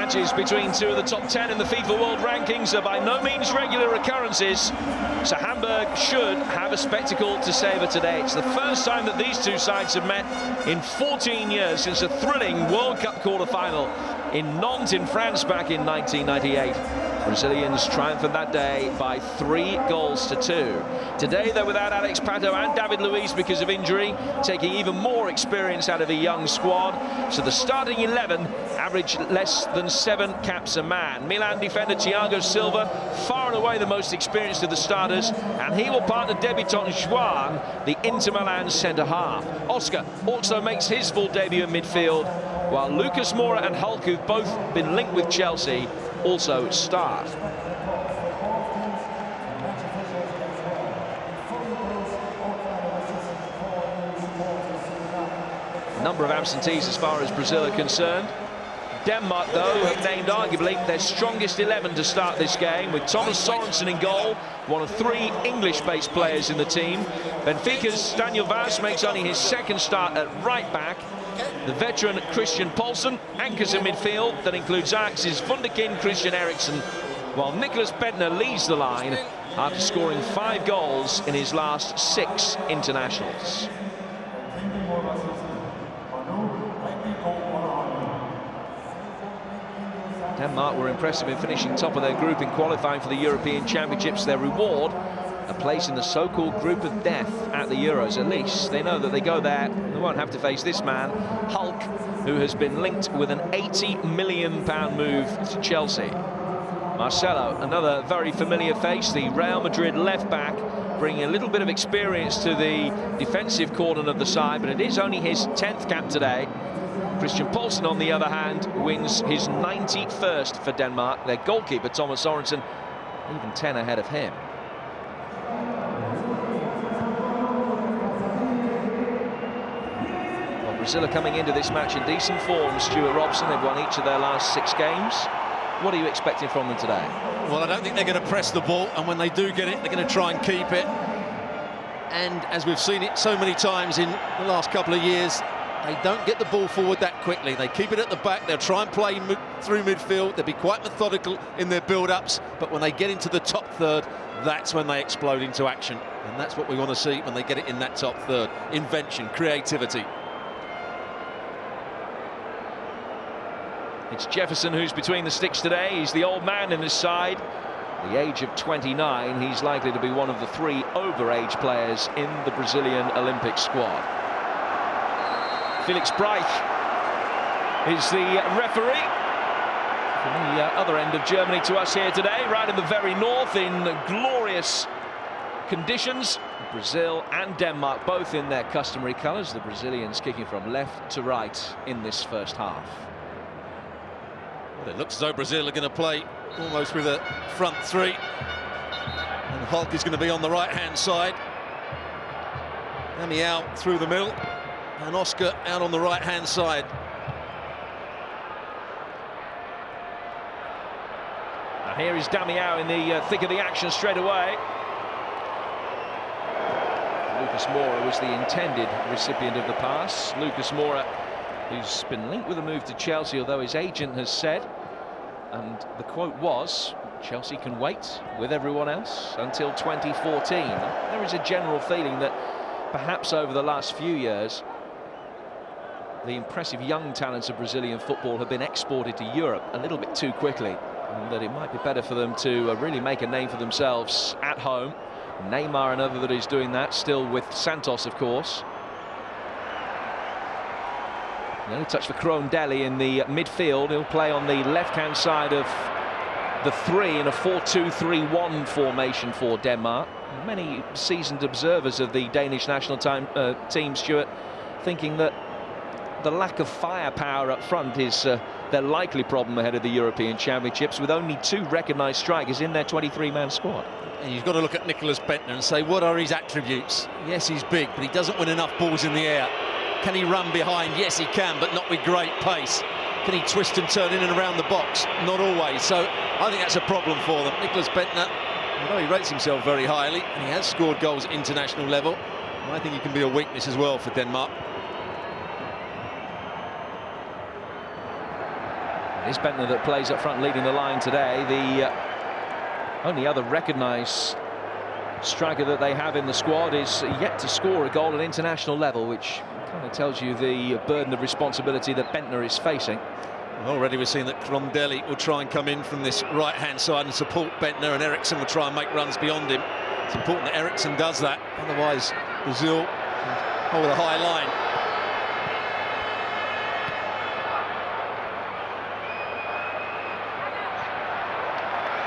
matches between two of the top 10 in the FIFA World Rankings are by no means regular occurrences, so Hamburg should have a spectacle to savour today. It's the first time that these two sides have met in 14 years since a thrilling World Cup quarter-final in Nantes in France back in 1998. Brazilians triumphed that day by 3-2. Today they're without Alex Pato and David Luiz because of injury, taking even more experience out of a young squad. So the starting 11 average less than 7 caps a man. Milan defender Thiago Silva, far and away the most experienced of the starters, and he will partner debutant João, the Inter Milan centre-half. Oscar also makes his full debut in midfield, while Lucas Moura and Hulk, who've both been linked with Chelsea, also start. Number of absentees as far as Brazil are concerned. Denmark, though, have named arguably their strongest 11 to start this game, with Thomas Sorensen in goal, one of 3 English-based players in the team. Benfica's Daniel Vaz makes only his second start at right back. The veteran Christian Poulsen anchors in midfield. That includes Ajax's Wunderkind Christian Eriksen, while Nicolas Bentner leads the line after scoring 5 goals in his last 6 internationals. Denmark were impressive in finishing top of their group in qualifying for the European Championships. Their reward, a place in the so-called group of death at the Euros. At least they know that they go there, they won't have to face this man, Hulk, who has been linked with an £80 million move to Chelsea. Marcelo, another very familiar face, the Real Madrid left-back, bringing a little bit of experience to the defensive cordon of the side, but it is only his 10th cap today. Christian Poulsen, on the other hand, wins his 91st for Denmark. Their goalkeeper, Thomas Sorensen, even 10 ahead of him. Well, Brazil are coming into this match in decent form. Stuart Robson, they've won each of their last 6 games. What are you expecting from them today? Well, I don't think they're going to press the ball, and when they do get it, they're going to try and keep it. And as we've seen it so many times in the last couple of years, they don't get the ball forward that quickly. They keep it at the back. They'll try and play through midfield. They'll be quite methodical in their build-ups. But when they get into the top third, that's when they explode into action. And that's what we want to see when they get it in that top third. Invention, creativity. It's Jefferson who's between the sticks today. He's the old man in this side. At the age of 29, he's likely to be one of the 3 over-age players in the Brazilian Olympic squad. Felix Breich is the referee from the other end of Germany to us here today, right in the very north, in glorious conditions. Brazil and Denmark both in their customary colours, the Brazilians kicking from left to right in this first half. Well, it looks as though Brazil are going to play almost with a front 3, and Hulk is going to be on the right-hand side. Dami out through the middle, and Oscar out on the right-hand side. Now here is Damião in the thick of the action straight away. Lucas Moura was the intended recipient of the pass. Lucas Moura, who's been linked with a move to Chelsea, although his agent has said, and the quote was, Chelsea can wait with everyone else until 2014. There is a general feeling that perhaps over the last few years, the impressive young talents of Brazilian football have been exported to Europe a little bit too quickly, and that it might be better for them to really make a name for themselves at home. Neymar, another that is doing that, still with Santos, of course. The only touch for Kroon-Deli in the midfield. He'll play on the left-hand side of the 3 in a 4-2-3-1 formation for Denmark. Many seasoned observers of the Danish national team, Stuart, thinking that the lack of firepower up front is their likely problem ahead of the European Championships, with only 2 recognised strikers in their 23-man squad. And you've got to look at Nicolas Bentner and say, what are his attributes? Yes, he's big, but he doesn't win enough balls in the air. Can he run behind? Yes, he can, but not with great pace. Can he twist and turn in and around the box? Not always. So I think that's a problem for them. Nicolas Bentner, although he rates himself very highly, and he has scored goals at international level, I think he can be a weakness as well for Denmark. It's Bentner that plays up front, leading the line today. The only other recognised striker that they have in the squad is yet to score a goal at international level, which kind of tells you the burden of responsibility that Bentner is facing. Already we've seen that Crondelli will try and come in from this right-hand side and support Bentner, and Eriksson will try and make runs beyond him. It's important that Eriksson does that, otherwise Brazil hold a high line.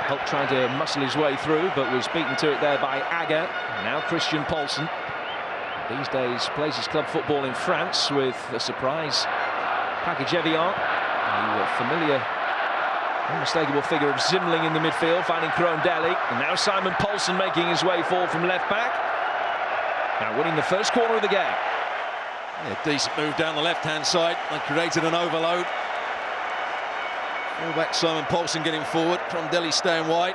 Hulk trying to muscle his way through, but was beaten to it there by Agger. Now Christian Poulsen. These days plays his club football in France with a surprise package Evian. The familiar, unmistakable figure of Zimling in the midfield, finding Crondelli. And now Simon Poulsen making his way forward from left back. Now winning the first corner of the game. Yeah, decent move down the left-hand side. They created an overload. Fullback Simon Poulsen getting forward. Crondelli staying wide.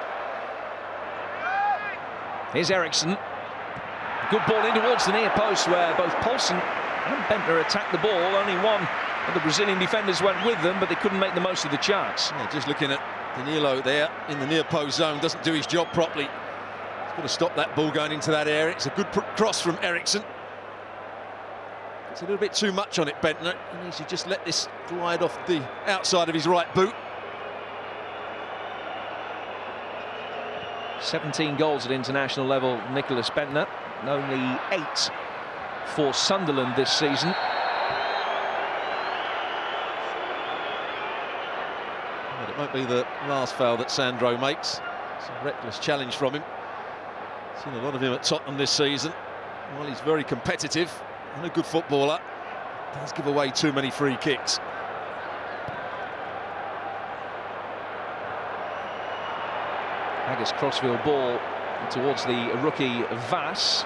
Here's Eriksson. Good ball in towards the near post, where both Poulsen and Bentner attacked the ball. Only one of the Brazilian defenders went with them, but they couldn't make the most of the chance. Yeah, just looking at Danilo there in the near post zone, doesn't do his job properly. He's got to stop that ball going into that area. It's a good cross from Eriksson. It's a little bit too much on it, Bentner. He needs to just let this glide off the outside of his right boot. 17 goals at international level, Nicholas Bentner. Only 8 for Sunderland this season. But it won't be the last foul that Sandro makes. It's a reckless challenge from him. Seen a lot of him at Tottenham this season. While he's very competitive and a good footballer, does give away too many free kicks. Agger's crossfield ball towards the rookie Vass.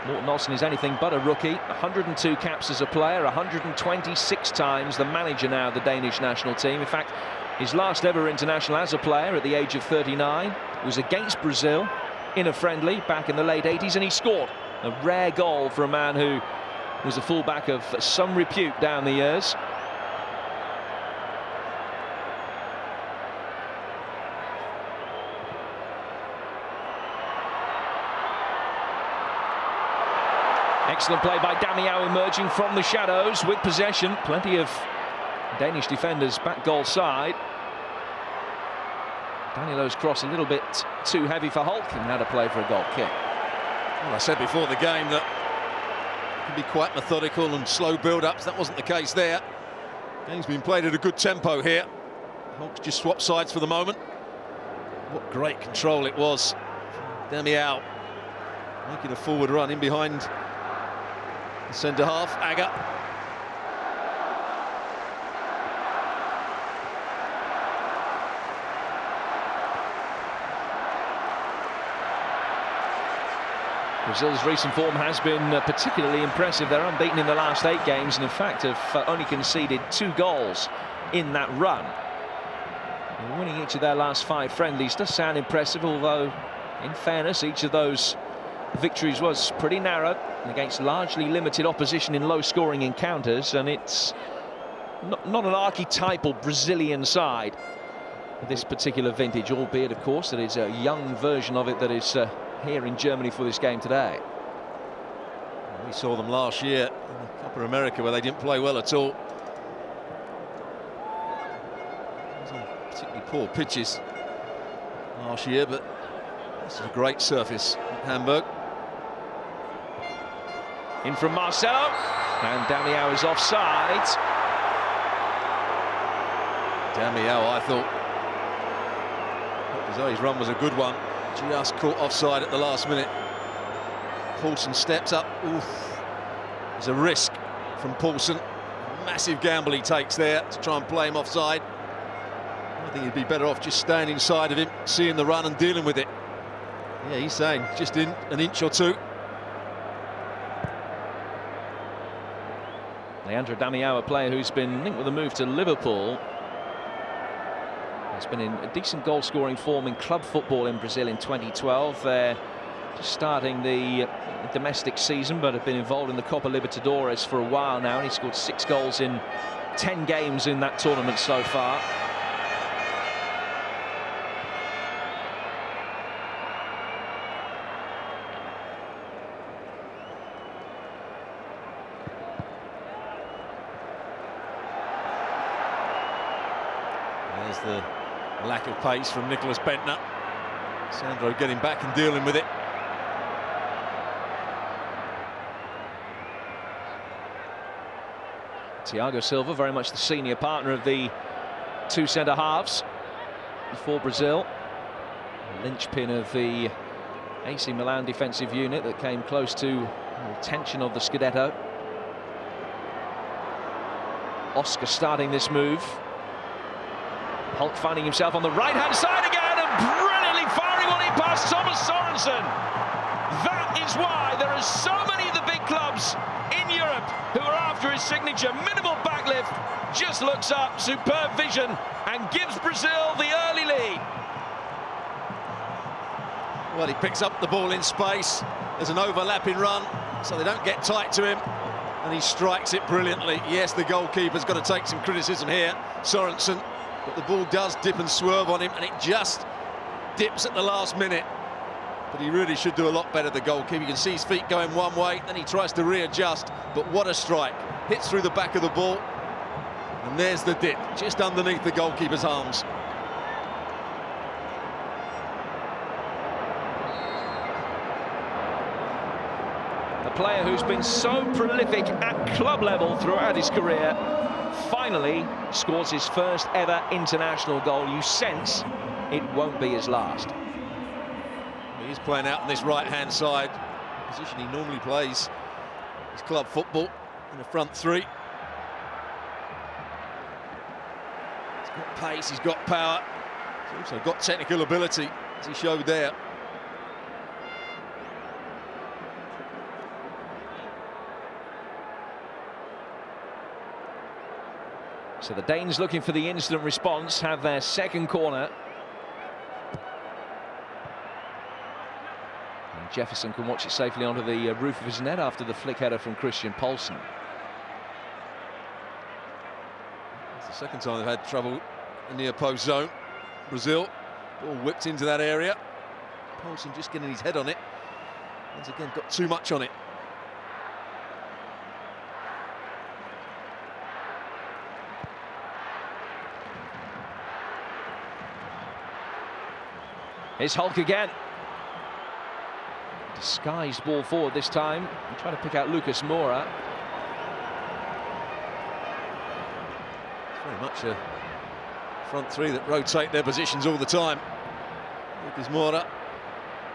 Morten Olsen is anything but a rookie. 102 caps as a player, 126 times the manager now of the Danish national team. In fact, his last ever international as a player at the age of 39 was against Brazil in a friendly back in the late 80s, and he scored a rare goal for a man who was a fullback of some repute down the years. Excellent play by Damiao, emerging from the shadows with possession. Plenty of Danish defenders back goal side. Danilo's cross a little bit too heavy for Hulk, and now to play for a goal kick. Well, I said before the game that it can be quite methodical and slow build-ups. That wasn't the case there. Game's been played at a good tempo here. Hulk's just swapped sides for the moment. What great control it was. Damiao making a forward run in behind the centre half, Agger. Brazil's recent form has been particularly impressive. They're unbeaten in the last 8 games, and in fact have only conceded 2 goals in that run. And winning each of their last 5 friendlies does sound impressive, although in fairness each of those victories was pretty narrow against largely limited opposition in low-scoring encounters, and it's not an archetypal Brazilian side this particular vintage, albeit of course that it's a young version of it that is here in Germany for this game today. We saw them last year in the Copa America where they didn't play well at all. It was on particularly poor pitches last year, but this is a great surface at Hamburg. In from Marcelo, and Damiao is offside. Damiao, I thought his run was a good one, just caught offside at the last minute. Poulsen steps up. Oof. There's a risk from Poulsen. Massive gamble he takes there to try and play him offside. I think he'd be better off just staying inside of him, seeing the run and dealing with it. Yeah, he's saying just in an inch or 2. Leandro Damiao, a player who's been linked with a move to Liverpool. He's been in a decent goal-scoring form in club football in Brazil in 2012. They're just starting the domestic season, but have been involved in the Copa Libertadores for a while now, and he scored 6 goals in 10 games in that tournament so far. the lack of pace from Nicholas Bentner. Sandro getting back and dealing with it. Thiago Silva, very much the senior partner of the two centre-halves for Brazil. The linchpin of the AC Milan defensive unit that came close to retention of the Scudetto. Oscar starting this move. Hulk finding himself on the right-hand side again and brilliantly firing one in past Thomas Sorensen. That is why there are so many of the big clubs in Europe who are after his signature. Minimal backlift, just looks up, superb vision, and gives Brazil the early lead. Well, he picks up the ball in space. There's an overlapping run, so they don't get tight to him, and he strikes it brilliantly. Yes, the goalkeeper's got to take some criticism here, Sorensen, but the ball does dip and swerve on him, and it just dips at the last minute. But he really should do a lot better, the goalkeeper. You can see his feet going one way, then he tries to readjust, but what a strike. Hits through the back of the ball, and there's the dip, just underneath the goalkeeper's arms. A player who's been so prolific at club level throughout his career finally scores his first ever international goal. You sense it won't be his last. He's playing out on this right-hand side, position he normally plays his club football in the front three. He's got pace, he's got power, he's also got technical ability, as he showed there. So the Danes, looking for the instant response, have their second corner. And Jefferson can watch it safely onto the roof of his net after the flick header from Christian Poulsen. It's the second time they've had trouble in the opposed zone. Brazil, ball whipped into that area. Poulsen just getting his head on it. Once again, got too much on it. Here's Hulk again. Disguised ball forward this time. I'm trying to pick out Lucas Moura. It's very much a front three that rotate their positions all the time. Lucas Moura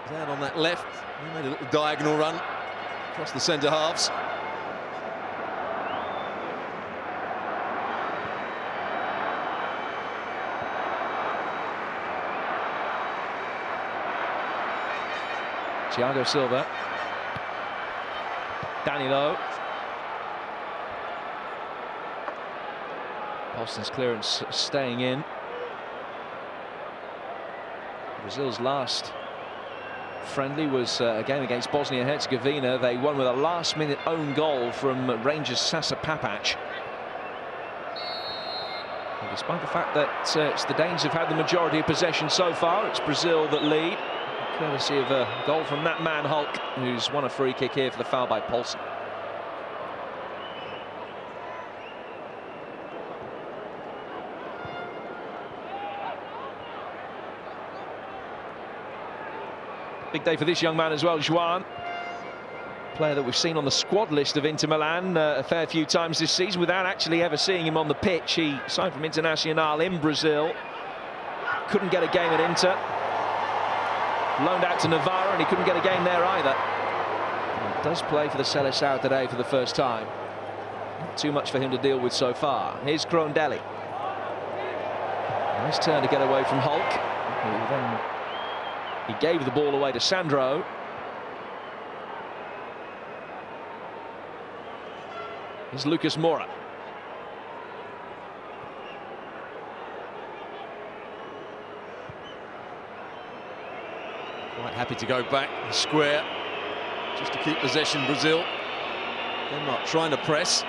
is out on that left. He made a little diagonal run across the centre halves. Thiago Silva. Danilo. Poulsen's clearance staying in. Brazil's last friendly was a game against Bosnia-Herzegovina. They won with a last-minute own goal from Rangers' Sasa Papac. And despite the fact that it's the Danes who've had the majority of possession so far, it's Brazil that lead, courtesy of a goal from that man Hulk, who's won a free kick here for the foul by Poulsen. Big day for this young man as well, João. Player that we've seen on the squad list of Inter Milan a fair few times this season without actually ever seeing him on the pitch. He signed from Internacional in Brazil. Couldn't get a game at Inter. Loaned out to Navarra, and he couldn't get a game there either. He does play for the Seleção today for the first time. Not too much for him to deal with so far. Here's Crondelli. Nice turn to get away from Hulk. He gave the ball away to Sandro. Here's Lucas Moura. Quite happy to go back square just to keep possession. Brazil. Denmark trying to press.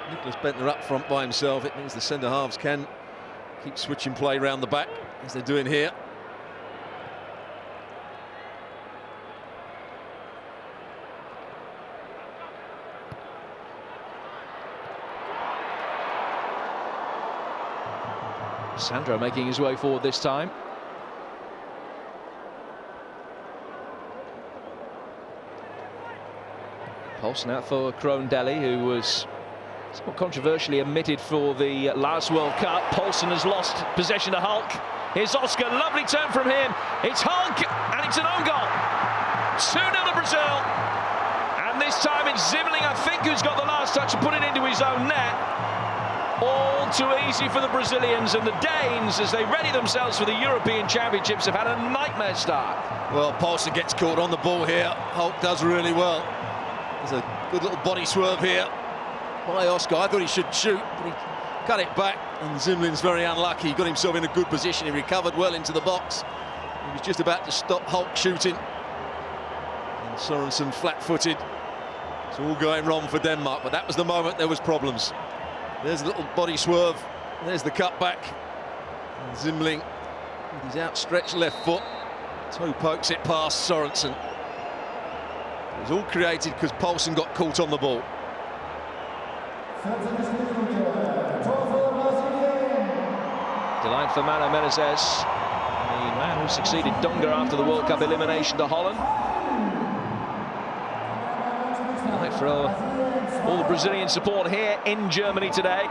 Nicholas Bentner up front by himself. It means the centre halves can keep switching play round the back as they're doing here. Sandro making his way forward this time. Poulsen out for Krohn-Deli, who was somewhat controversially omitted for the last World Cup. Poulsen has lost possession to Hulk. Here's Oscar, lovely turn from him. It's Hulk, and it's an own goal. 2-0 to Brazil. And this time it's Zimmerling, I think, who's got the last touch to put it into his own net. All too easy for the Brazilians, and the Danes, as they ready themselves for the European Championships, have had a nightmare start. Well, Poulsen gets caught on the ball here. Hulk does really well. There's a good little body swerve here by Oscar. I thought he should shoot, but he cut it back, and Zimmerling's very unlucky. He got himself in a good position. He recovered well into the box. He was just about to stop Hulk shooting. And Sorensen flat-footed. It's all going wrong for Denmark, but that was the moment there was problems. There's a little body swerve. There's the cutback. And Zimmerling, with his outstretched left foot, toe pokes it past Sorensen. It was all created because Poulsen got caught on the ball. Delight for Mano Menezes, the man who succeeded Dunga after the World Cup elimination to Holland. Delight for all the Brazilian support here in Germany today.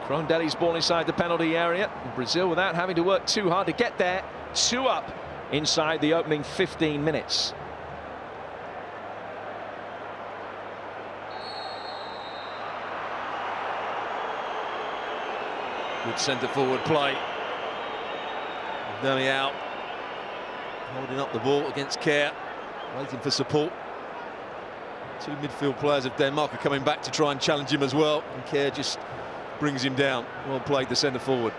Krohn-Deli's ball inside the penalty area. Brazil, without having to work too hard to get there, 2 up inside the opening 15 minutes. Good centre-forward play. Deli out, holding up the ball against Kjær, waiting for support. 2 midfield players of Denmark are coming back to try and challenge him as well, and Kjær just brings him down. Well played, the centre-forward.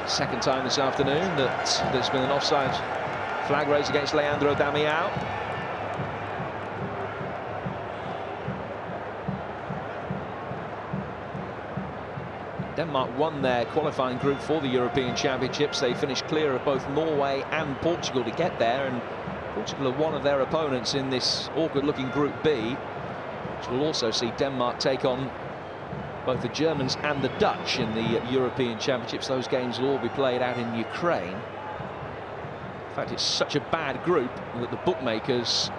Second time this afternoon that there's been an offside flag raised against Leandro Damião. Denmark won their qualifying group for the European Championships. They finished clear of both Norway and Portugal to get there, and Portugal are one of their opponents in this awkward-looking Group B, which will also see Denmark take on both the Germans and the Dutch in the European Championships. Those games will all be played out in Ukraine. In fact, it's such a bad group that the bookmakers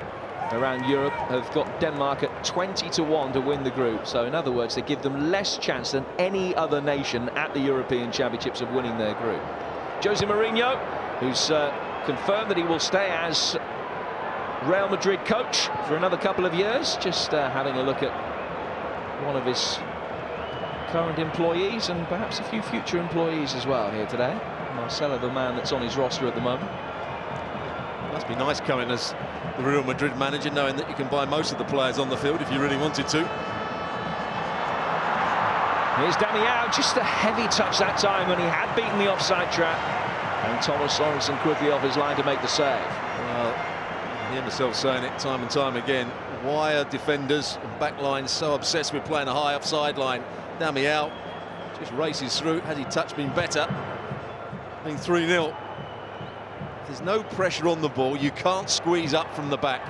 around Europe have got Denmark at 20-1 to win the group. So in other words, they give them less chance than any other nation at the European Championships of winning their group. Jose Mourinho, who's confirmed that he will stay as Real Madrid coach for another couple of years, just having a look at one of his current employees and perhaps a few future employees as well here today. Marcelo, the man that's on his roster at the moment. Must be nice coming as the Real Madrid manager, knowing that you can buy most of the players on the field if you really wanted to. Here's Damião, just a heavy touch that time when he had beaten the offside trap, and Thomas Sorensen quickly off his line to make the save. Well, I hear myself saying it time and time again. Why are defenders and back lines so obsessed with playing a high offside line? Damião just races through. Had he touched been better, being 3-0. There's no pressure on the ball. You can't squeeze up from the back.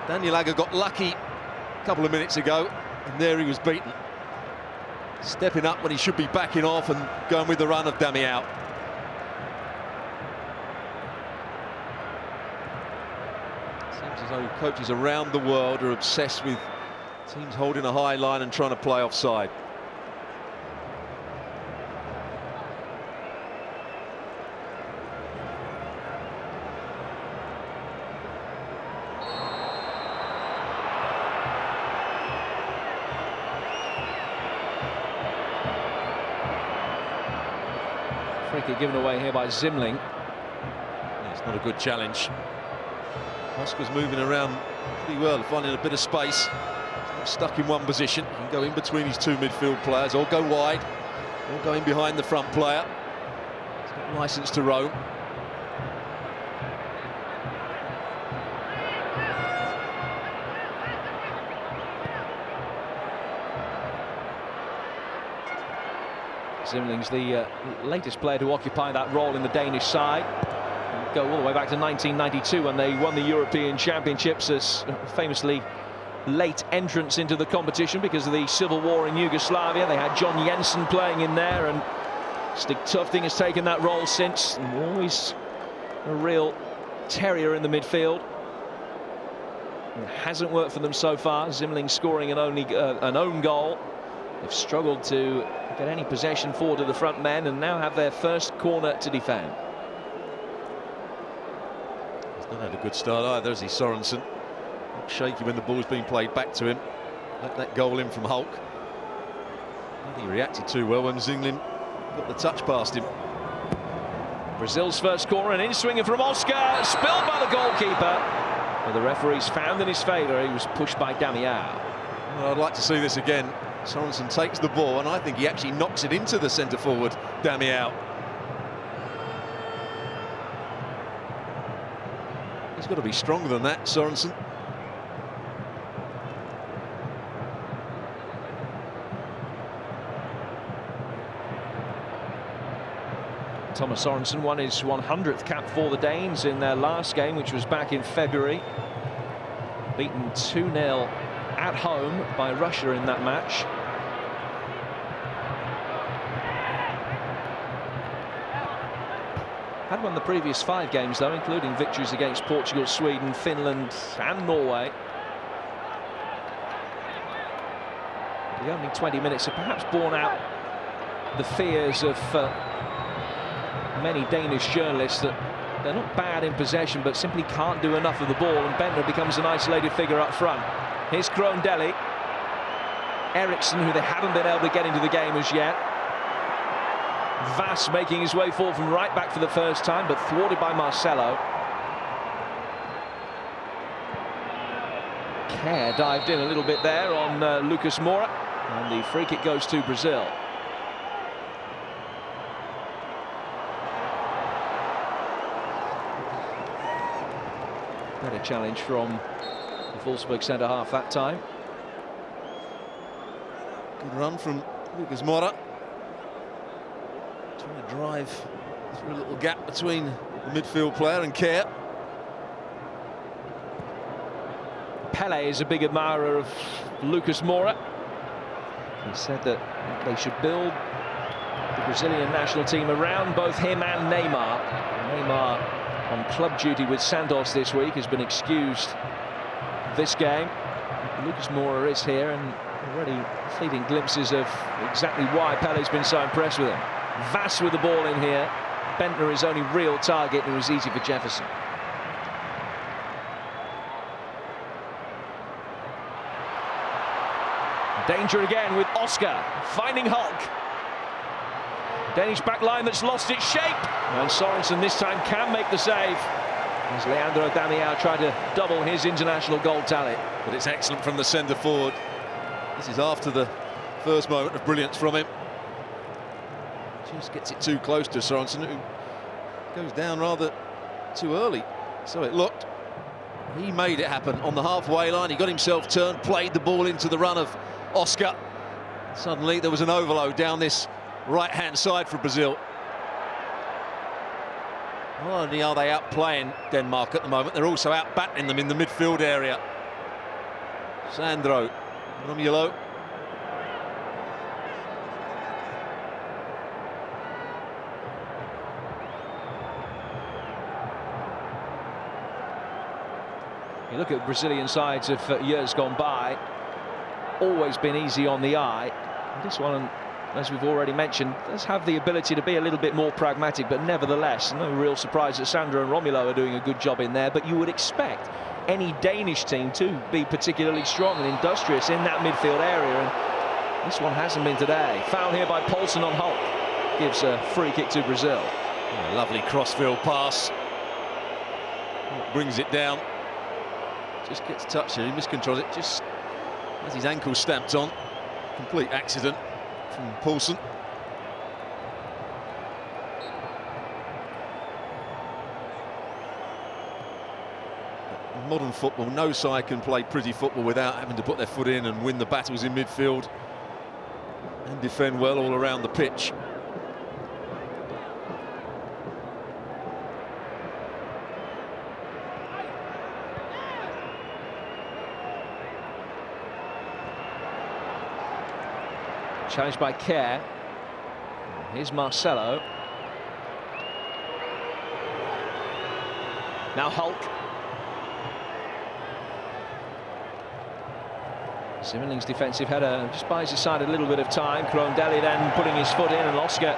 Daniel Agger got lucky a couple of minutes ago, and there he was beaten. Stepping up when he should be backing off and going with the run of Damião. Seems as though coaches around the world are obsessed with teams holding a high line and trying to play offside. Free kick given away here by Zimmerling. It's not a good challenge. Oscar's moving around pretty well, finding a bit of space. He's not stuck in one position. He can go in between his 2 midfield players, or go wide, or go in behind the front player. He's got licence to roam. Zimmerling's the latest player to occupy that role in the Danish side. go all the way back to 1992 when they won the European Championships as famously late entrance into the competition because of the civil war in Yugoslavia. They had John Jensen playing in there, and Stig Tufting has taken that role since. Always a real terrier in the midfield. It hasn't worked for them so far. Zimling scoring an own goal. They've struggled to get any possession forward to the front men, and now have their first corner to defend. He's not had a good start either, has he, Sorensen? Shaky when the ball's being played back to him. Let that goal in from Hulk. I think he reacted too well when Zimling got the touch past him. Brazil's first corner, an in-swinger from Oscar, spilled by the goalkeeper. But the referee's found in his favour. He was pushed by Damião. Well, I'd like to see this again. Sorensen takes the ball, and I think he actually knocks it into the centre forward, Damião. He's got to be stronger than that, Sorensen. Thomas Sorensen won his 100th cap for the Danes in their last game, which was back in February. Beaten 2-0 at home by Russia in that match. Had won the previous 5 games, though, including victories against Portugal, Sweden, Finland and Norway. The opening 20 minutes have perhaps borne out the fears of many Danish journalists that they're not bad in possession but simply can't do enough of the ball, and Bentner becomes an isolated figure up front. Here's Krondelli. Eriksson, who they haven't been able to get into the game as yet. Vass making his way forward from right back for the first time, but thwarted by Marcelo. Kerr dived in a little bit there on Lucas Moura, and the free kick goes to Brazil. Better challenge from the Wolfsburg centre-half that time. Good run from Lucas Moura. Trying to drive through a little gap between the midfield player and Kerr. Pele is a big admirer of Lucas Moura. He said that they should build the Brazilian national team around both him and Neymar. Neymar, on club duty with Santos this week, has been excused this game. Lucas Moura is here, and already fleeting glimpses of exactly why Pele's been so impressed with him. Vass with the ball in here. Bentner is only real target, and it was easy for Jefferson. Danger again with Oscar finding Hulk. Danish back line that's lost its shape, and Sorensen this time can make the save as Leandro Damião tried to double his international goal tally. But it's excellent from the centre forward. This is after the first moment of brilliance from him. Just gets it too close to Sorensen, who goes down rather too early. So it looked. He made it happen on the halfway line. He got himself turned, played the ball into the run of Oscar. Suddenly there was an overload down this right-hand side for Brazil. Not only are they outplaying Denmark at the moment, they're also out-battling them in the midfield area. Sandro, Romulo. You look at Brazilian sides of years gone by, always been easy on the eye. And this one, as we've already mentioned, does have the ability to be a little bit more pragmatic, but nevertheless, no real surprise that Sandro and Romulo are doing a good job in there. But you would expect any Danish team to be particularly strong and industrious in that midfield area, and this one hasn't been today. Foul here by Poulsen on Hulk. Gives a free kick to Brazil. Oh, lovely crossfield pass. Brings it down. Just gets touched and he miscontrols it. Just has his ankle stamped on. Complete accident from Poulsen. In modern football, no side can play pretty football without having to put their foot in and win the battles in midfield and defend well all around the pitch. Challenged by Kerr. Here's Marcelo. Now Hulk. Simmerling's defensive header just buys his side a little bit of time. Crondelli then putting his foot in, and Oscar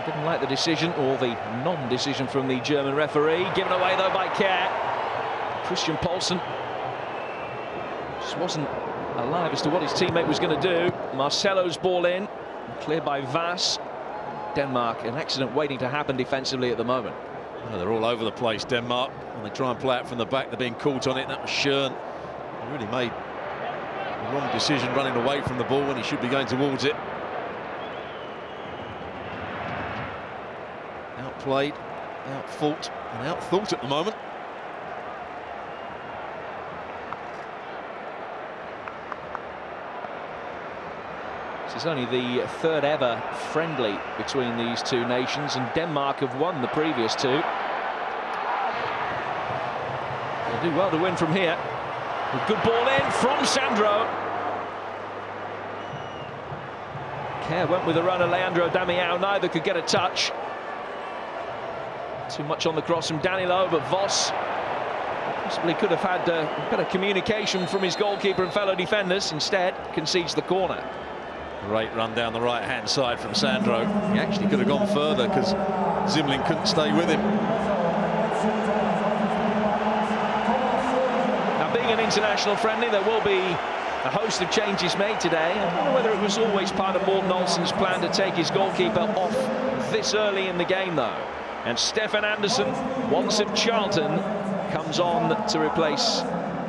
didn't like the decision, or the non-decision from the German referee. Given away though by Kerr. Christian Poulsen just wasn't alive as to what his teammate was going to do. Marcelo's ball in, cleared by Vass. Denmark, an accident waiting to happen defensively at the moment. Oh, they're all over the place, Denmark. When they try and play it from the back, they're being caught on it. That was Schön. He really made the wrong decision running away from the ball when he should be going towards it. Outplayed, outfought, and outthought at the moment. This is only the third ever friendly between these two nations, and Denmark have won the previous two. They'll do well to win from here. A good ball in from Sandro. Kerr went with a runner, Leandro Damião. Neither could get a touch. Too much on the cross from Danilo, but Voss possibly could have had better communication from his goalkeeper and fellow defenders. Instead, concedes the corner. Great run down the right-hand side from Sandro. He actually could have gone further because Zimmerling couldn't stay with him. Now, being an international friendly, there will be a host of changes made today. I wonder whether it was always part of Morten Olsen's plan to take his goalkeeper off this early in the game, though. And Stefan Andersen, once of Charlton, comes on to replace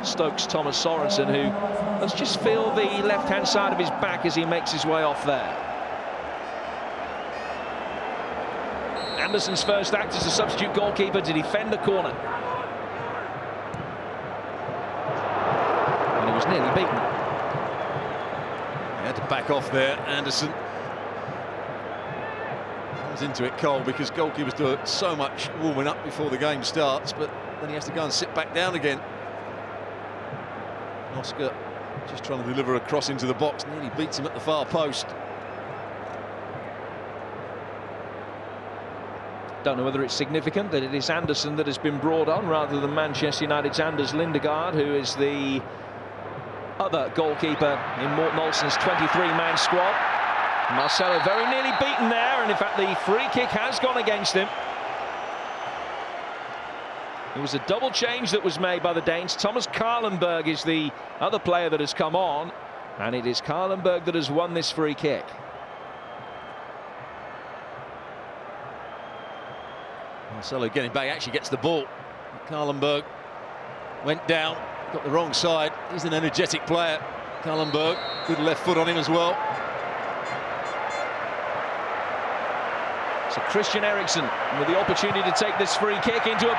Stoke's Thomas Sorensen, who let's just feel the left-hand side of his back as he makes his way off there. Andersen's first act as a substitute goalkeeper to defend the corner. And he was nearly beaten. He had to back off there, Andersen. Comes into it cold because goalkeepers do so much warming up before the game starts, but then he has to go and sit back down again. Oscar just trying to deliver a cross into the box, nearly beats him at the far post. Don't know whether it's significant that it is Andersen that has been brought on rather than Manchester United's Anders Lindegaard, who is the other goalkeeper in Morten Olsen's 23-man squad. Marcelo very nearly beaten there, and in fact the free kick has gone against him. It was a double change that was made by the Danes. Thomas Karlenberg is the other player that has come on, and it is Karlenberg that has won this free kick. Marcelo getting back, actually gets the ball. Karlenberg went down, got the wrong side. He's an energetic player. Karlenberg, good left foot on him as well. So Christian Eriksen with the opportunity to take this free kick into a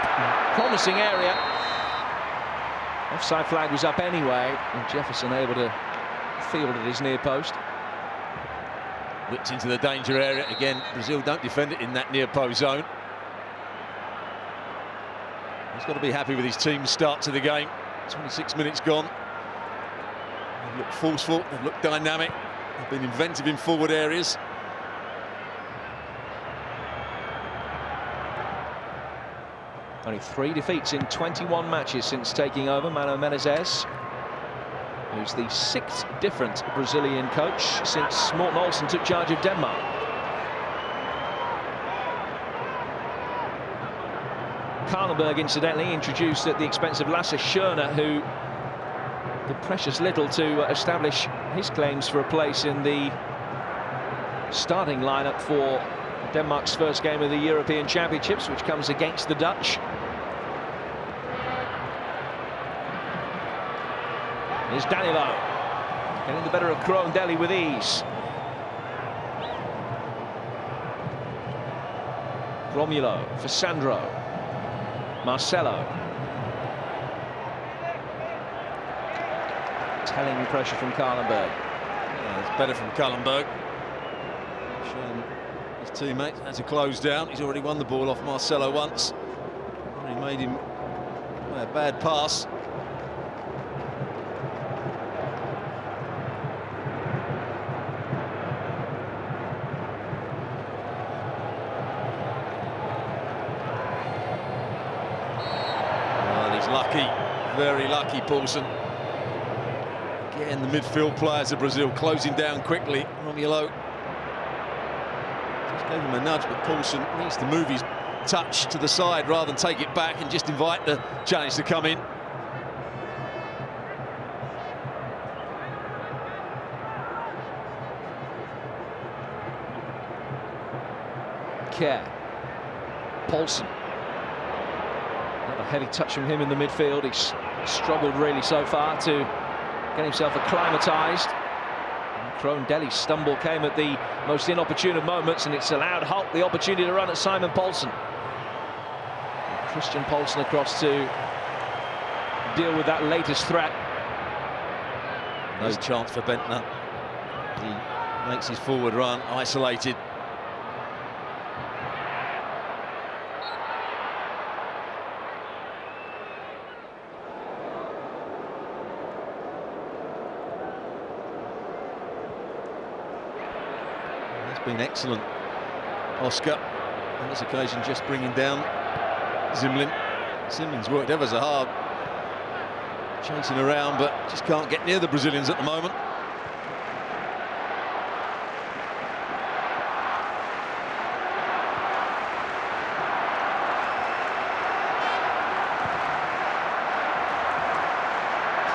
promising area. Offside flag was up anyway, and Jefferson able to field at his near post. Whipped into the danger area. Again, Brazil don't defend it in that near post zone. He's got to be happy with his team's start to the game. 26 minutes gone. They've looked forceful, they've looked dynamic, they've been inventive in forward areas. Only 3 defeats in 21 matches since taking over. Mano Menezes, who's the 6th different Brazilian coach since Morten Olsen took charge of Denmark. Karlenberg, incidentally, introduced at the expense of Lasse Schöne, who did precious little to establish his claims for a place in the starting lineup for Denmark's first game of the European Championships, which comes against the Dutch. Here's Danilo, getting the better of Crondelli with ease. Romulo for Sandro. Marcelo. Telling pressure from Karlenberg. Yeah, it's better from Karlenberg. Showing his teammate had to close down. He's already won the ball off Marcelo once. He made him a bad pass. Very lucky, Paulson. Again, the midfield players of Brazil closing down quickly. Romulo just gave him a nudge, but Paulson needs to move his touch to the side rather than take it back and just invite the challenge to come in. Care. Paulson. Not a heavy touch from him in the midfield. He's struggled really so far to get himself acclimatised. Deli's stumble came at the most inopportune of moments, and it's allowed Hulk the opportunity to run at Simon Paulson. Christian Paulson across to deal with that latest threat. No chance for Bentner. He makes his forward run, isolated. Been excellent, Oscar, on this occasion, just bringing down Zimlin. Zimlin's worked ever so hard, chasing around, but just can't get near the Brazilians at the moment.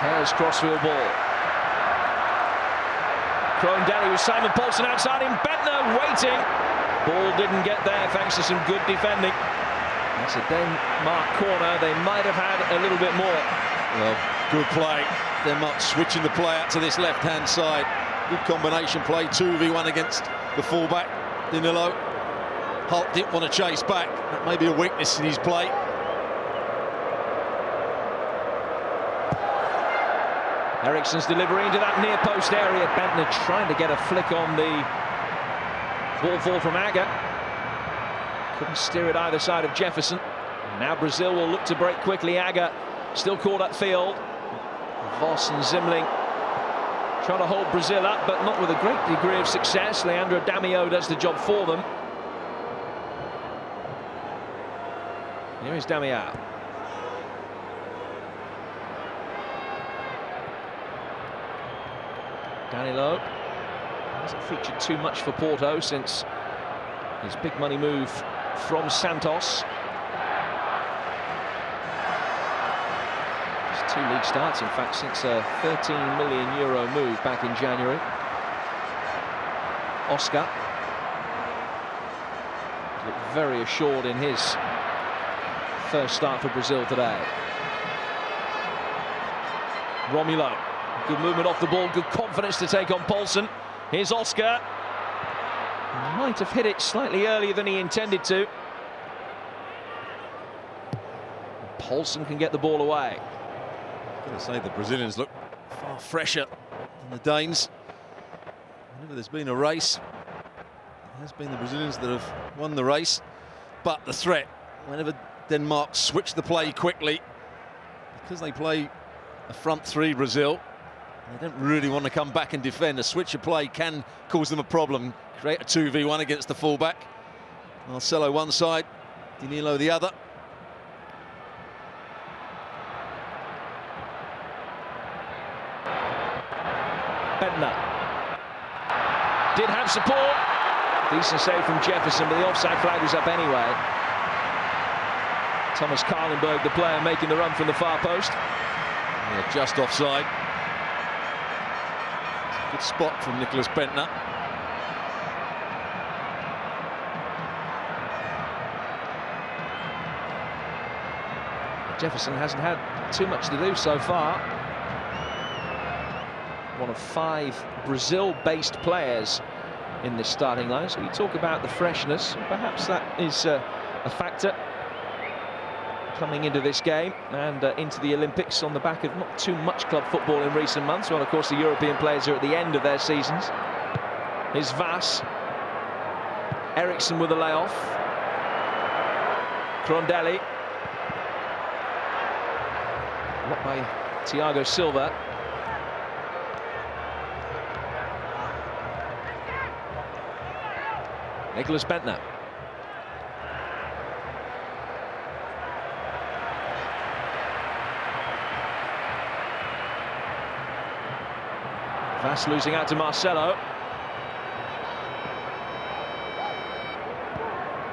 Care's crossfield ball. Deli with Simon Paulson outside him. Bentner waiting. Ball didn't get there thanks to some good defending. That's a Denmark corner. They might have had a little bit more. Well, good play. Denmark switching the play out to this left-hand side. Good combination play. 2v1 against the fullback, Danilo. Holt didn't want to chase back. That may be a weakness in his play. Eriksen's delivery into that near post area. Bentner trying to get a flick on the ball fall from Agger. Couldn't steer it either side of Jefferson. Now Brazil will look to break quickly. Agger still caught upfield. Voss and Zimling trying to hold Brazil up, but not with a great degree of success. Leandro Damião does the job for them. Here is Damião. Danilo hasn't featured too much for Porto since his big money move from Santos. It's 2 league starts, in fact, since a €13 million move back in January. Oscar looked very assured in his first start for Brazil today. Romulo. Good movement off the ball, good confidence to take on Paulson. Here's Oscar. Might have hit it slightly earlier than he intended to. Paulson can get the ball away. I'm going to say the Brazilians look far fresher than the Danes. Whenever there's been a race, it has been the Brazilians that have won the race. But the threat, whenever Denmark switch the play quickly, because they play a front three, Brazil, they don't really want to come back and defend. A switch of play can cause them a problem. Create a 2v1 against the fullback. Marcelo one side, Danilo the other. Bentner did have support. Decent save from Jefferson, but the offside flag was up anyway. Thomas Karlenberg, the player, making the run from the far post. Yeah, just offside. Good spot from Nicholas Bentner. Jefferson hasn't had too much to do so far. One of 5 Brazil-based players in this starting line. So we talk about the freshness. Perhaps that is a factor coming into this game and into the Olympics on the back of not too much club football in recent months. Well, of course, the European players are at the end of their seasons. Here's Voss. Eriksen with a layoff. Deli. Blocked by Thiago Silva. Nicholas Bentner. Fast losing out to Marcelo.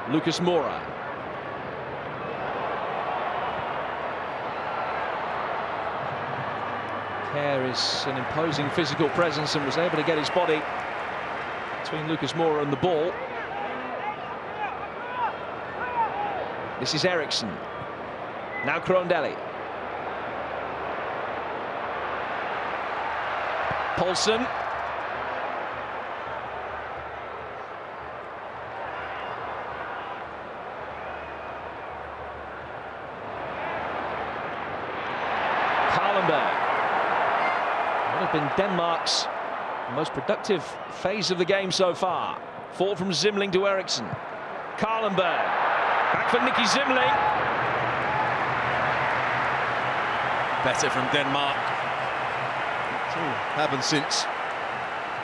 Lucas Moura. Kerr is an imposing physical presence and was able to get his body between Lucas Moura and the ball. This is Eriksson. Now Krondelli. Paulson. Karlenberg. Would have been Denmark's most productive phase of the game so far. Fall from Zimling to Eriksson. Karlenberg. Back for Nicky Zimling. Better from Denmark. It's all happened since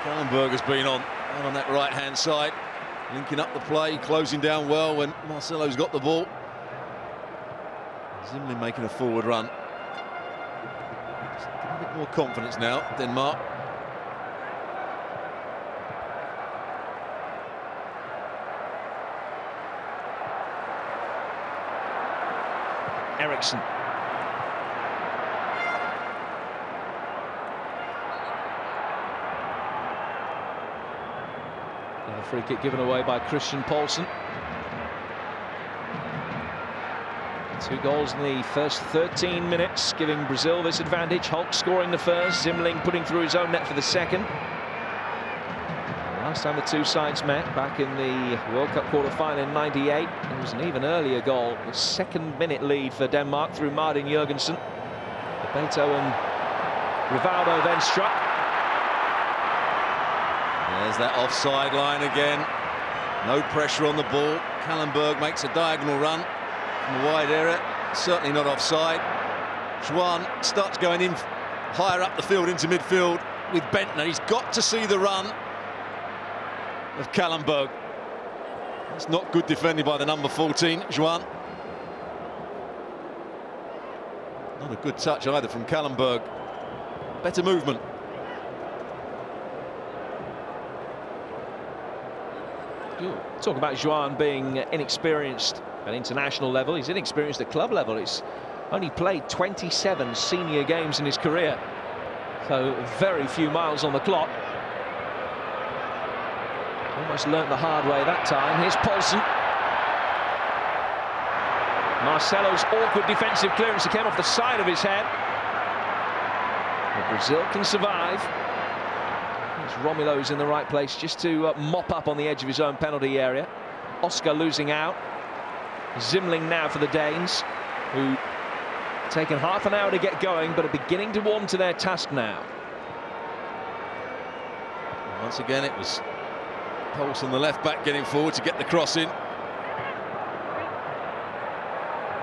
Karlenberg has been on that right-hand side, linking up the play, closing down well when Marcelo's got the ball. Zimling making a forward run. Just a bit more confidence now, Denmark. Eriksson. And a free kick given away by Christian Paulsen. 2 goals in the first 13 minutes, giving Brazil this advantage. Hulk scoring the first, Zimling putting through his own net for the second. Last time the two sides met, back in the World Cup quarter-final in '98, it was an even earlier goal. The second-minute lead for Denmark through Martin Jørgensen. Beto and Rivaldo then struck. There's that offside line again. No pressure on the ball. Karlenberg makes a diagonal run from the wide area. Certainly not offside. Juan starts going in higher up the field into midfield with Bentner. He's got to see the run of Karlenberg. It's not good defending by the number 14, Juan. Not a good touch either from Karlenberg. Better movement. Talk about Juan being inexperienced at international level. He's inexperienced at club level. He's only played 27 senior games in his career, so very few miles on the clock. Almost learnt the hard way that time. Here's Paulsen. Marcelo's awkward defensive clearance. It came off the side of his head. But Brazil can survive. Romulo's in the right place just to mop up on the edge of his own penalty area. Oscar losing out. Zimling now for the Danes, who taken half an hour to get going but are beginning to warm to their task now. Once again it was Paulsen, the left back, getting forward to get the cross in.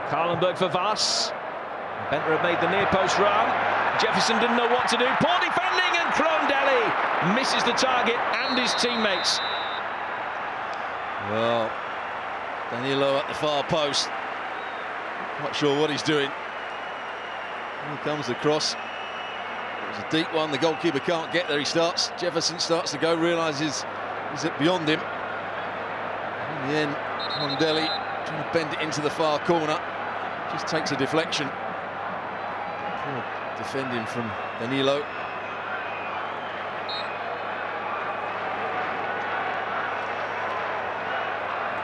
Karlenberg for Vass. Bentner had made the near post run. Jefferson didn't know what to do. Poor defending, and Krondelli misses the target and his teammates. Well, Danilo at the far post. Not sure what he's doing. Here comes the cross. It was a deep one. The goalkeeper can't get there. Jefferson starts to go, realises he's beyond him. In the end, Krondelli trying to bend it into the far corner. Just takes a deflection. Poor defending from Danilo.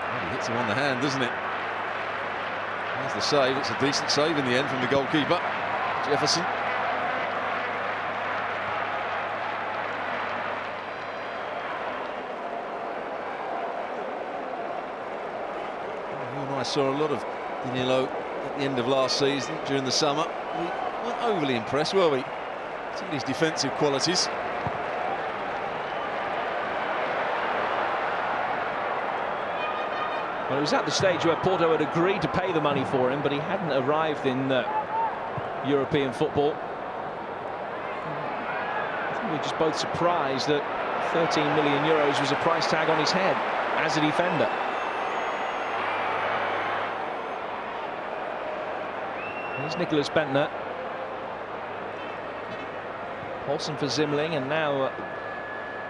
Well, he hits him on the hand, doesn't it? There's the save. It's a decent save in the end from the goalkeeper, Jefferson. You and I saw a lot of Danilo at the end of last season, during the summer. We weren't overly impressed, were we? Particularly his defensive qualities. Well, it was at the stage where Porto had agreed to pay the money for him, but he hadn't arrived in European football. I think we were just both surprised that 13 million euros was a price tag on his head as a defender. Here's Nicholas Bentner. Paulsen for Zimling, and now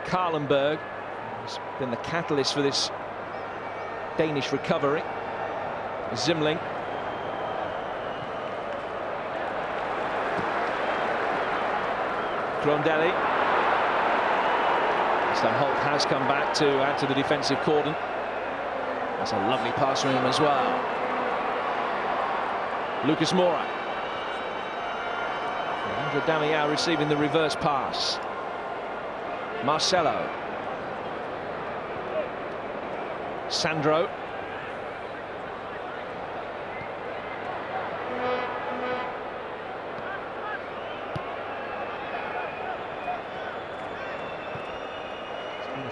Karlenberg has been the catalyst for this Danish recovery. Zimling. Grondelli. This time Holt has come back to add to the defensive cordon. That's a lovely pass from him as well. Lucas Moura. Andre Damiao receiving the reverse pass. Marcelo. Sandro.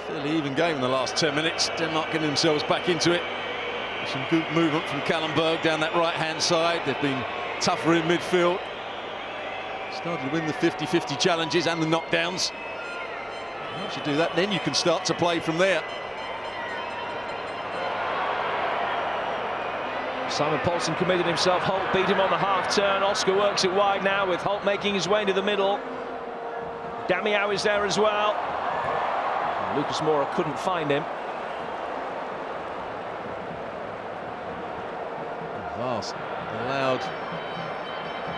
Fairly even game in the last 10 minutes. Denmark getting themselves back into it. Some good movement from Kallenberg down that right-hand side. They've been tougher in midfield. Started to win the 50-50 challenges and the knockdowns. Once you do that, then you can start to play from there. Simon Paulsen committed himself. Holt beat him on the half-turn. Oscar works it wide now, with Holt making his way into the middle. Damiao is there as well. Lucas Moura couldn't find him. Vast allowed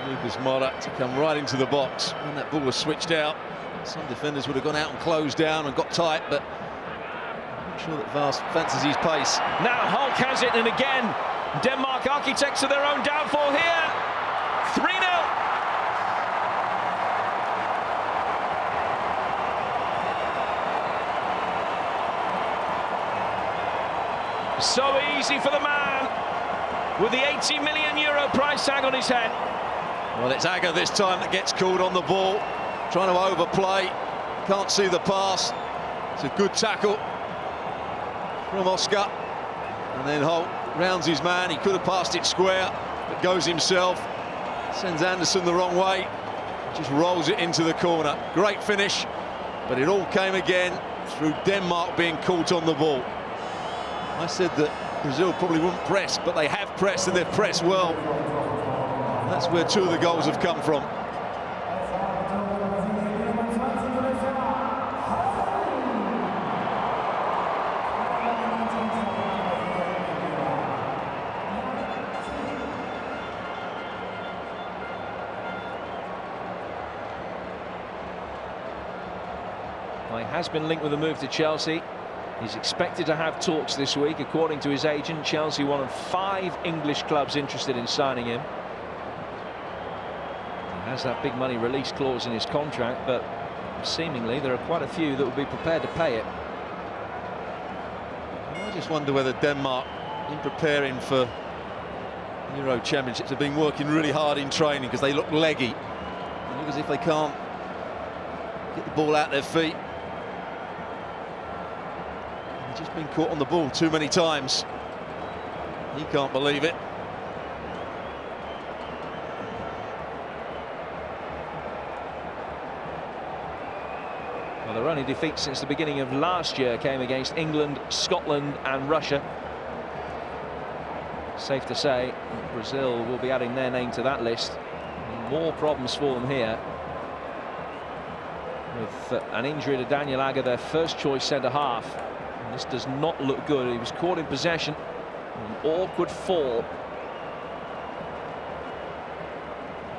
Lucas Moura to come right into the box. When that ball was switched out, some defenders would have gone out and closed down and got tight, but I'm not sure that Vast fancies his pace. Now Hulk has it, and again Denmark architects of their own downfall here. 3-0. So easy for the man with the €80 million price tag on his head. Well, it's Agger this time that gets called on the ball, trying to overplay. Can't see the pass. It's a good tackle from Oscar, and then Holt rounds his man. He could have passed it square, but goes himself, sends Anderson the wrong way, just rolls it into the corner. Great finish, but it all came again through Denmark being caught on the ball. I said that Brazil probably wouldn't press, but they have pressed, and they've pressed well. That's where two of the goals have come from. Well, he has been linked with a move to Chelsea. He's expected to have talks this week, according to his agent. Chelsea, one of 5 English clubs interested in signing him. He has that big money release clause in his contract, but seemingly there are quite a few that would be prepared to pay it. I just wonder whether Denmark, in preparing for Euro Championships, have been working really hard in training, because they look leggy. They look as if they can't get the ball out their feet. They've just been caught on the ball too many times. He can't believe it. Well, their only defeat since the beginning of last year came against England, Scotland and Russia. Safe to say Brazil will be adding their name to that list. More problems for them here, with an injury to Daniel Agger, their first choice centre-half. This does not look good. He was caught in possession. An awkward fall.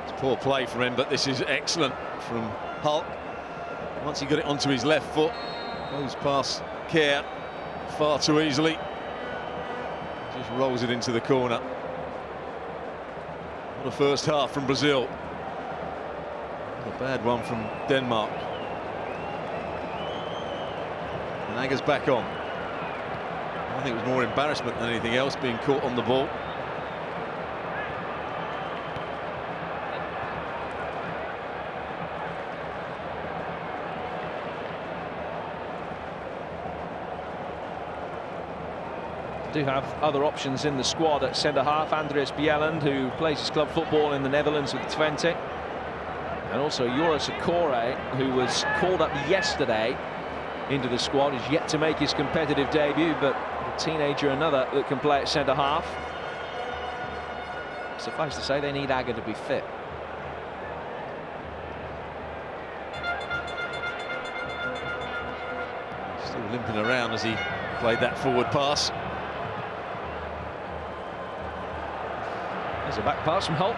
It's poor play from him, but this is excellent from Hulk. Once he got it onto his left foot, goes past Kerr far too easily. Just rolls it into the corner. What a first half from Brazil. What a bad one from Denmark. And Agger's back on. I think it was more embarrassment than anything else, being caught on the ball. Do have other options in the squad at centre-half. Andreas Bjelland, who plays his club football in the Netherlands with Twente. And also Joris Okore, who was called up yesterday into the squad, is yet to make his competitive debut, but the teenager, another that can play at centre-half. Suffice to say, they need Agger to be fit. Still limping around as he played that forward pass. There's a back pass from Hulk.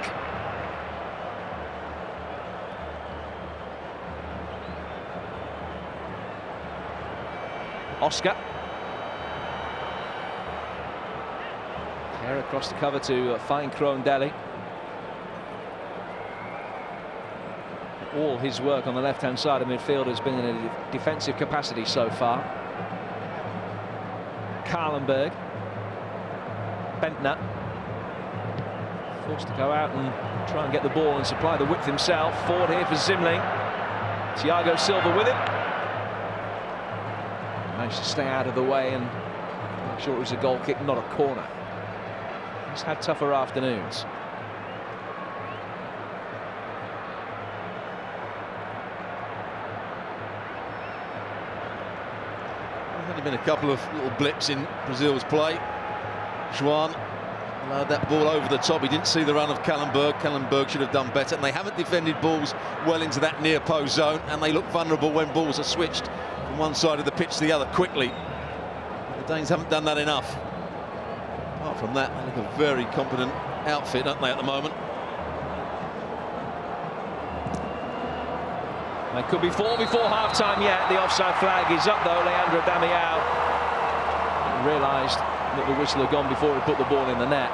Oscar. Here across the cover to find Crondelli. All his work on the left-hand side of midfield has been in a defensive capacity so far. Karlenberg. Bentner. Forced to go out and try and get the ball and supply the width himself. Forward here for Zimling. Thiago Silva with him. Managed to stay out of the way and make sure it was a goal kick, not a corner. He's had tougher afternoons. There's only been a couple of little blips in Brazil's play. Juan allowed that ball over the top. He didn't see the run of Karlenberg. Karlenberg should have done better. And they haven't defended balls well into that near post zone, and they look vulnerable when balls are switched from one side of the pitch to the other quickly. The Danes haven't done that enough. Apart from that, they look a very competent outfit, don't they, at the moment? They could be 4 before half-time yet. The offside flag is up, though. Leandro Damião realised that the whistle had gone before he put the ball in the net.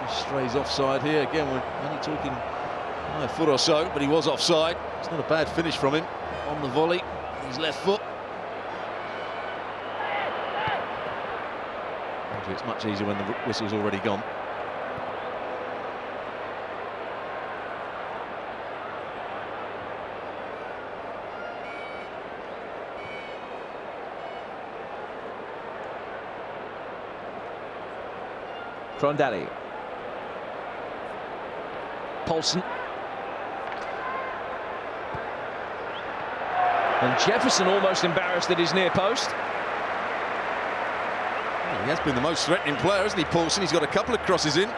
Just strays offside here. Again, we're only talking a foot or so, but he was offside. It's not a bad finish from him on the volley. His left foot. It's much easier when the whistle's already gone. Crondelli. Paulsen. And Jefferson almost embarrassed at his near post. Well, he has been the most threatening player, hasn't he, Paulsen? He's got a couple of crosses in.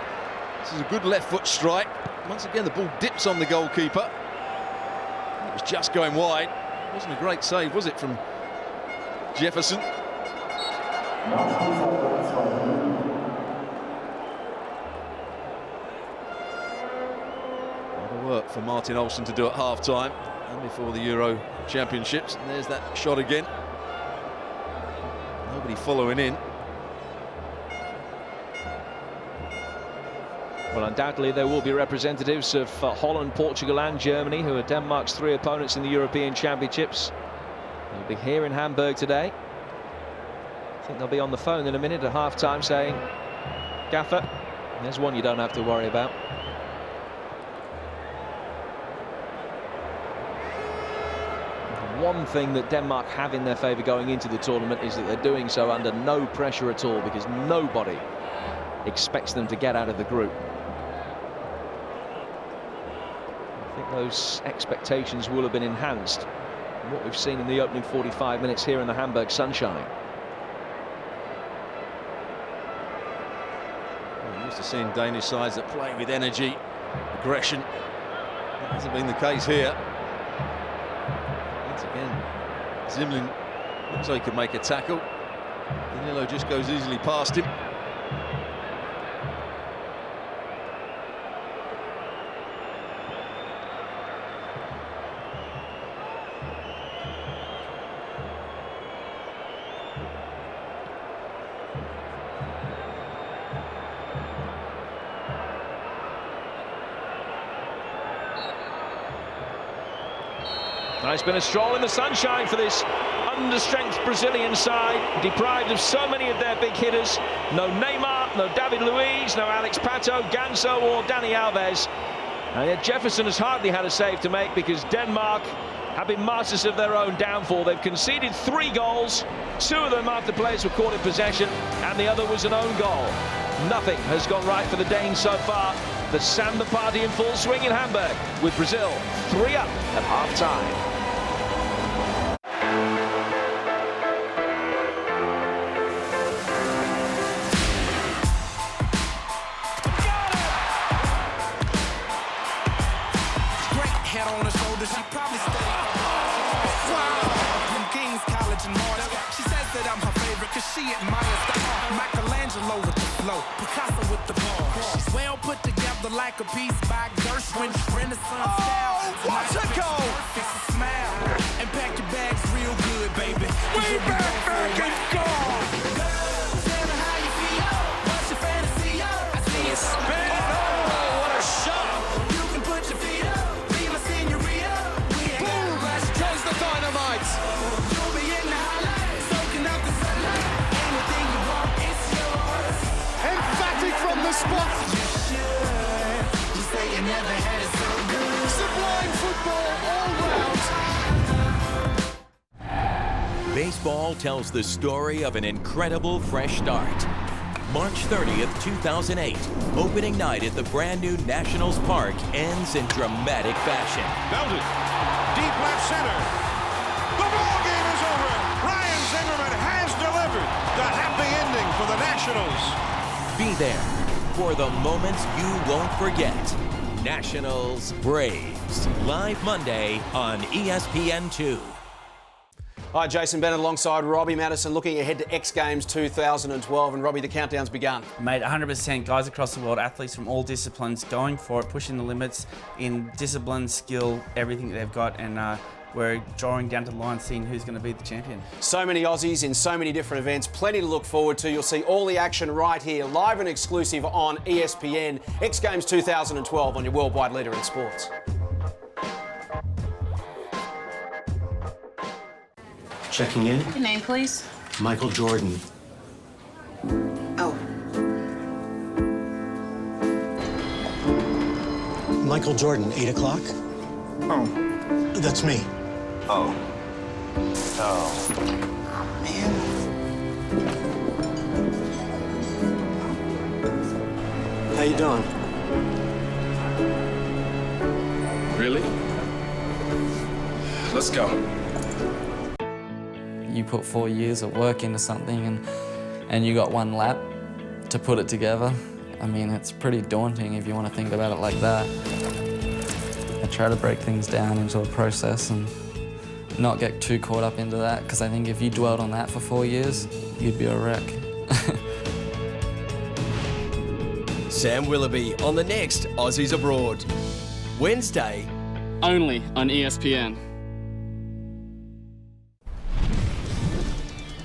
This is a good left foot strike. Once again, the ball dips on the goalkeeper. It was just going wide. It wasn't a great save, was it, from Jefferson? Work for Martin Olsson to do at half-time and before the Euro Championships. And there's that shot again. Nobody following in. Well, undoubtedly there will be representatives of Holland, Portugal and Germany, who are Denmark's 3 opponents in the European Championships. They'll be here in Hamburg today. I think they'll be on the phone in a minute at half-time saying, Gaffer, there's one you don't have to worry about. One thing that Denmark have in their favour going into the tournament is that they're doing so under no pressure at all, because nobody expects them to get out of the group. I think those expectations will have been enhanced in what we've seen in the opening 45 minutes here in the Hamburg sunshine. We're used to seeing Danish sides that play with energy, aggression. That hasn't been the case here. Again, Zimling looks like he could make a tackle. Danilo just goes easily past him. It's been a stroll in the sunshine for this understrength Brazilian side, deprived of so many of their big hitters. No Neymar, no David Luiz, no Alex Pato, Ganso or Dani Alves. And yet Jefferson has hardly had a save to make, because Denmark have been masters of their own downfall. They've conceded 3 goals, 2 of them after players were caught in possession, and the other was an own goal. Nothing has gone right for the Danes so far. The Samba party in full swing in Hamburg, with Brazil 3 up at half-time. Head on her shoulders, she probably stayed. She admires the art. Michelangelo with the flow, Picasso with the bar. She's well put together like a piece by Gershwin. Renaissance style. What a goal! Fix a smile and pack your bags real good, baby. Way back and gone! Tell me how you feel. What's your fantasy? I see you spin. Oh, what a shot! You can put your feet up. Be my senorita. We ain't got to rush. Goes the dynamite! You'll be in the highlight, soaking up the sunlight. Anything you want, it's yours. Emphatic from the spot! You should. You say you never had it so good. Sublime football all round! Baseball tells the story of an incredible fresh start. March 30th, 2008, opening night at the brand new Nationals Park ends in dramatic fashion. Belted, deep left center. The ball game is over. Ryan Zimmerman has delivered the happy ending for the Nationals. Be there for the moments you won't forget. Nationals Braves, live Monday on ESPN2. Hi, Jason Bennett alongside Robbie Madison, looking ahead to X Games 2012. And Robbie, the countdown's begun. Mate, 100% guys across the world, athletes from all disciplines going for it, pushing the limits in discipline, skill, everything that they've got, and we're drawing down to the line, seeing who's going to be the champion. So many Aussies in so many different events, plenty to look forward to. You'll see all the action right here, live and exclusive on ESPN. X Games 2012 on your worldwide leader in sports. Checking in. Your name, please. Michael Jordan. Oh. Michael Jordan, 8 o'clock? Oh. That's me. Oh. Oh. Man. How you doing? Really? Let's go. You put 4 years of work into something and you got one lap to put it together. I mean, it's pretty daunting if you want to think about it like that. I try to break things down into a process and not get too caught up into that, because I think if you dwelled on that for 4 years, you'd be a wreck. Sam Willoughby on the next Aussies Abroad. Wednesday. Only on ESPN.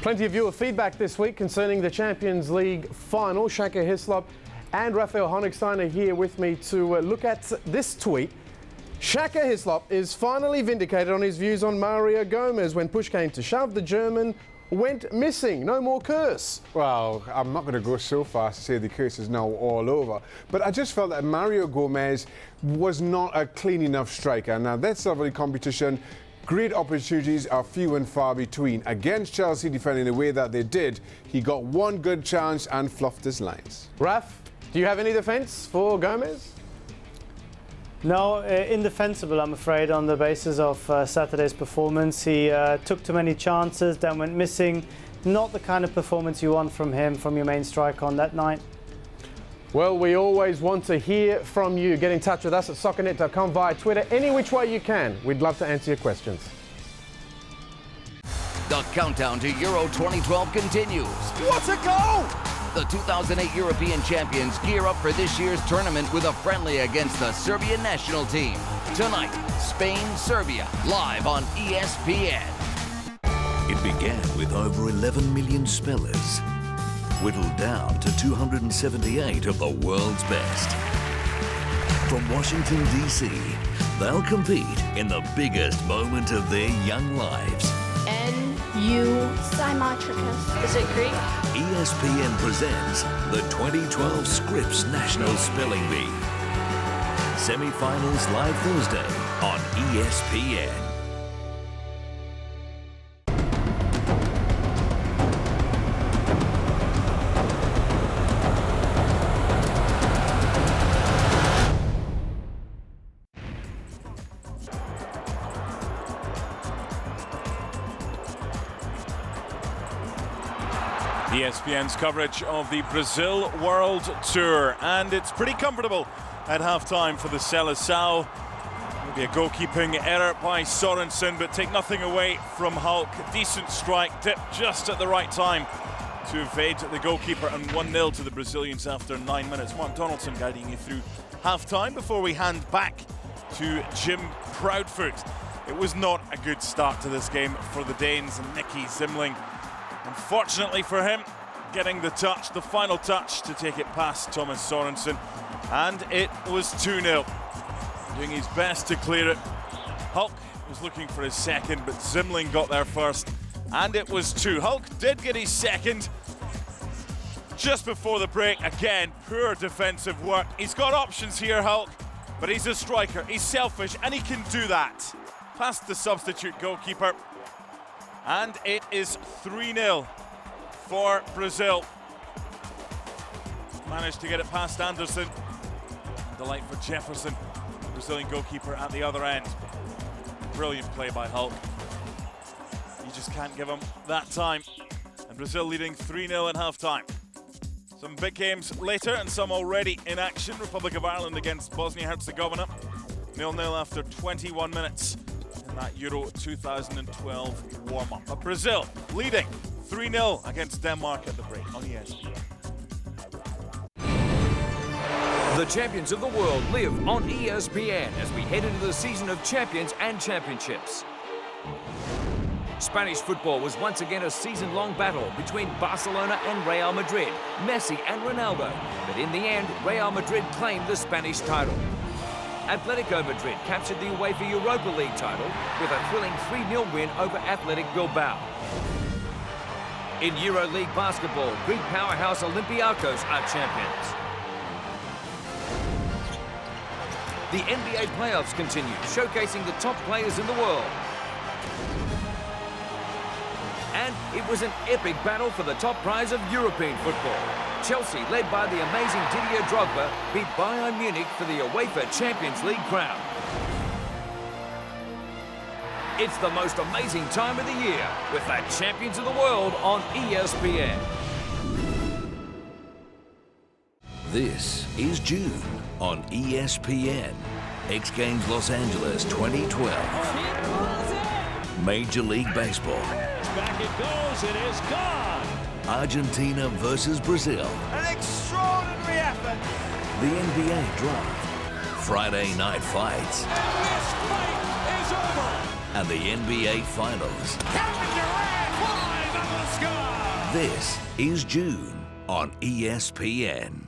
Plenty of viewer feedback this week concerning the Champions League final. Shaka Hislop and Raphael Honigstein are here with me to look at this tweet. Shaka Hislop is finally vindicated on his views on Mario Gomez. When push came to shove, the German went missing. No more curse. Well, I'm not going to go so far as to say the curse is now all over. But I just felt that Mario Gomez was not a clean enough striker. Now, that's level competition. Great opportunities are few and far between. Against Chelsea defending the way that they did, he got one good chance and fluffed his lines. Raf, do you have any defence for Gomez? No, indefensible, I'm afraid, on the basis of Saturday's performance. He took too many chances, then went missing. Not the kind of performance you want from him, from your main striker on that night. Well, we always want to hear from you. Get in touch with us at soccernet.com via Twitter, any which way you can. We'd love to answer your questions. The countdown to Euro 2012 continues. What a goal! The 2008 European champions gear up for this year's tournament with a friendly against the Serbian national team. Tonight, Spain-Serbia, live on ESPN. It began with over 11 million spellers, whittled down to 278 of the world's best. From Washington, D.C., they'll compete in the biggest moment of their young lives. N-U Symatricus. Is it Greek? ESPN presents the 2012 Scripps National Spelling Bee. Semi-finals live Thursday on ESPN. ESPN's coverage of the Brazil World Tour, and it's pretty comfortable at half-time for the Seleção. Maybe a goalkeeping error by Sorensen, but take nothing away from Hulk. Decent strike, dipped just at the right time to evade the goalkeeper, and 1-0 to the Brazilians after 9 minutes. Mark Donaldson guiding you through half-time before we hand back to Jim Proudfoot. It was not a good start to this game for the Danes, and Nicky Zimling, unfortunately for him, getting the touch, the final touch to take it past Thomas Sorensen, and it was 2-0. Doing his best to clear it. Hulk was looking for his second, but Zimling got there first, and it was 2. Hulk did get his second just before the break. Again, poor defensive work. He's got options here, Hulk, but he's a striker, he's selfish, and he can do that. Past the substitute goalkeeper, and it is 3-0 for Brazil. Managed to get it past Anderson. Delight for Jefferson, Brazilian goalkeeper at the other end. Brilliant play by Hulk. You just can't give him that time. And Brazil leading 3-0 at half-time. Some big games later and some already in action. Republic of Ireland against Bosnia-Herzegovina. 0-0 after 21 minutes in that Euro 2012 warm-up. But Brazil leading 3-0 against Denmark at the break on ESPN. The champions of the world live on ESPN as we head into the season of champions and championships. Spanish football was once again a season-long battle between Barcelona and Real Madrid, Messi and Ronaldo. But in the end, Real Madrid claimed the Spanish title. Atletico Madrid captured the UEFA Europa League title with a thrilling 3-0 win over Athletic Bilbao. In EuroLeague basketball, Greek powerhouse Olympiacos are champions. The NBA playoffs continue, showcasing the top players in the world. And it was an epic battle for the top prize of European football. Chelsea, led by the amazing Didier Drogba, beat Bayern Munich for the UEFA Champions League crown. It's the most amazing time of the year with the champions of the world on ESPN. This is June on ESPN. X Games Los Angeles 2012. Major League Baseball. Back it goes, it is gone. Argentina versus Brazil. An extraordinary effort. The NBA draft. Friday night fights. And this fight is over. And the NBA Finals. Kevin Durant flies out of the sky. This is June on ESPN.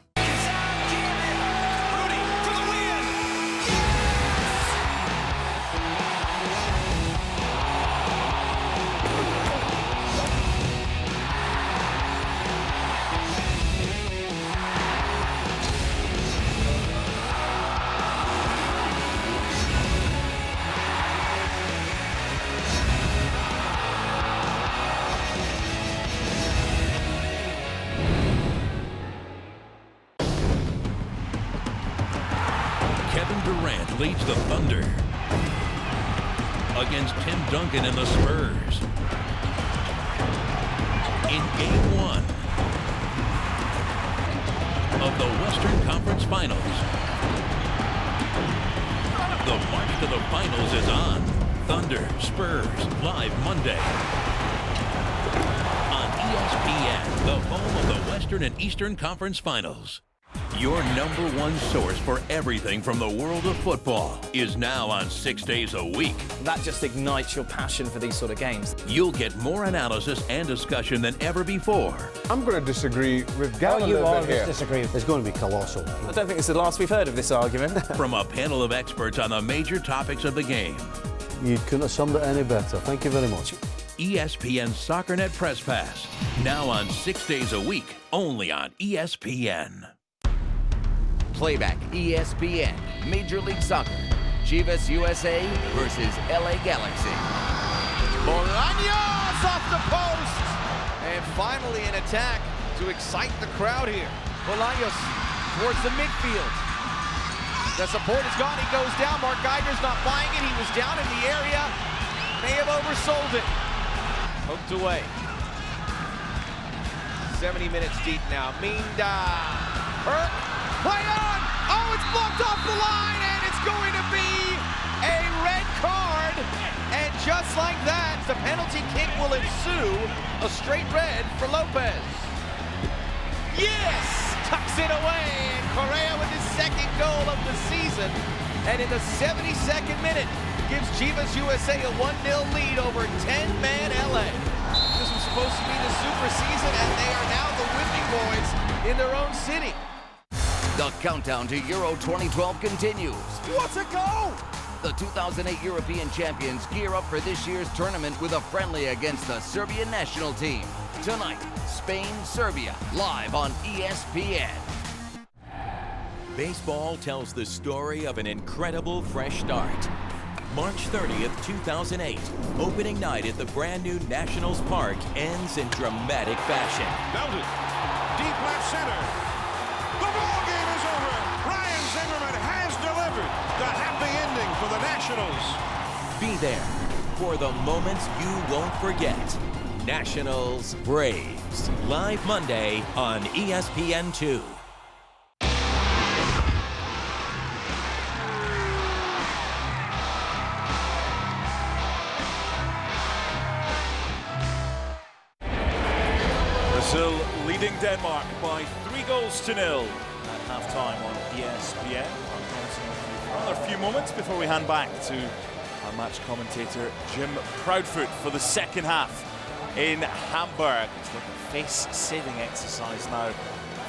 Leads the Thunder against Tim Duncan and the Spurs in Game 1 of the Western Conference Finals. The march to the finals is on. Thunder Spurs live Monday on ESPN, the home of the Western and Eastern Conference Finals. Your #1 source for everything from the world of football is now on 6 days a week. That just ignites your passion for these sort of games. You'll get more analysis and discussion than ever before. I'm going to disagree with Gavin a little bit here. Disagree. There's going to be colossal. I don't think it's the last we've heard of this argument. From a panel of experts on the major topics of the game. You couldn't have summed it any better. Thank you very much. ESPN SoccerNet Press Pass. Now on 6 days a week, only on ESPN. Playback ESPN, Major League Soccer, Chivas USA versus LA Galaxy. Bolaños off the post! And finally an attack to excite the crowd here. Bolaños towards the midfield. The support is gone, he goes down. Mark Geiger's not buying it, he was down in the area. May have oversold it. Poked away. 70 minutes deep now. Minda. Kirk. Play on! Oh, it's blocked off the line, and it's going to be a red card. And just like that, the penalty kick will ensue. A straight red for Lopez. Yes! Tucks it away, and Correa with his second goal of the season. And in the 72nd minute, gives Chivas USA a 1-0 lead over 10-man LA. This was supposed to be the super season, and they are now the whipping boys in their own city. The countdown to Euro 2012 continues. What a goal! The 2008 European champions gear up for this year's tournament with a friendly against the Serbian national team. Tonight, Spain-Serbia, live on ESPN. Baseball tells the story of an incredible fresh start. March 30th, 2008, opening night at the brand new Nationals Park ends in dramatic fashion. Belted, deep left center. The ball game is over. Ryan Zimmerman has delivered the happy ending for the Nationals. Be there for the moments you won't forget. Nationals Braves, live Monday on ESPN2. Brazil leading Denmark by 3-0 at halftime on ESPN. Another few moments before we hand back to our match commentator Jim Proudfoot for the second half in Hamburg. It's like a face-saving exercise now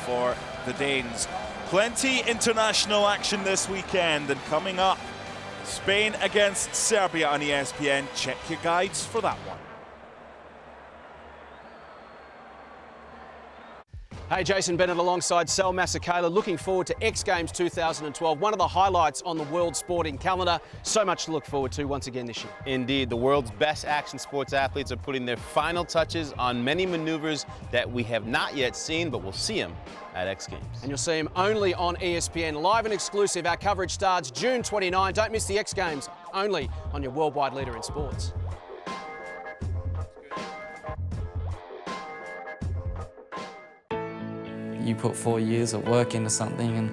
for the Danes. Plenty international action this weekend, and coming up, Spain against Serbia on ESPN. Check your guides for that one. Hey, Jason Bennett alongside Sal Masekela. Looking forward to X Games 2012, one of the highlights on the world sporting calendar. So much to look forward to once again this year. Indeed, the world's best action sports athletes are putting their final touches on many maneuvers that we have not yet seen, but we'll see them at X Games. And you'll see them only on ESPN, live and exclusive. Our coverage starts June 29. Don't miss the X Games, only on your worldwide leader in sports. You put 4 years of work into something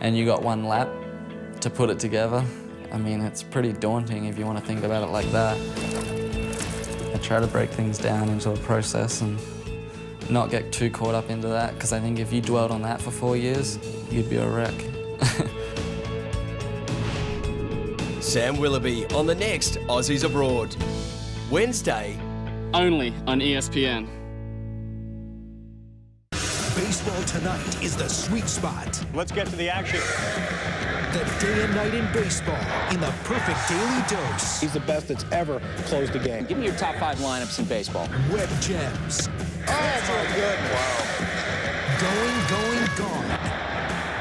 and you got one lap to put it together. I mean, it's pretty daunting if you want to think about it like that. I try to break things down into a process and not get too caught up into that, because I think if you dwelled on that for 4 years, you'd be a wreck. Sam Willoughby on the next Aussies Abroad. Wednesday. Only on ESPN. Baseball tonight is the sweet spot. Let's get to the action. The day and night in baseball in the perfect daily dose. He's the best that's ever closed a game. Give me your top 5 lineups in baseball. Web gems. Oh, my goodness. Wow. Gone.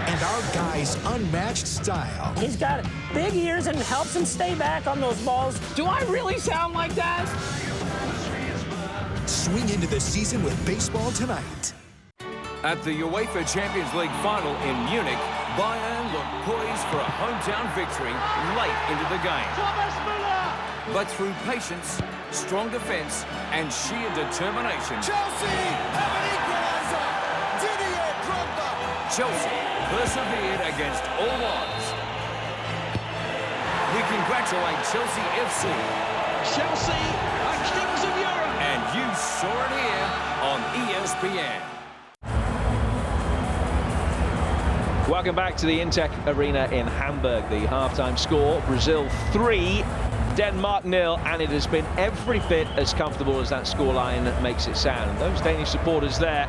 And our guy's unmatched style. He's got big ears and helps him stay back on those balls. Do I really sound like that? Swing into the season with Baseball Tonight. At the UEFA Champions League final in Munich, Bayern look poised for a hometown victory late into the game. But through patience, strong defence and sheer determination, Chelsea have an equaliser! Didier Drogba! Chelsea persevered against all odds. We congratulate Chelsea FC. Chelsea are kings of Europe! And you saw it here on ESPN. Welcome back to the Intec Arena in Hamburg. The halftime score, Brazil 3, Denmark 0, and it has been every bit as comfortable as that scoreline makes it sound. Those Danish supporters there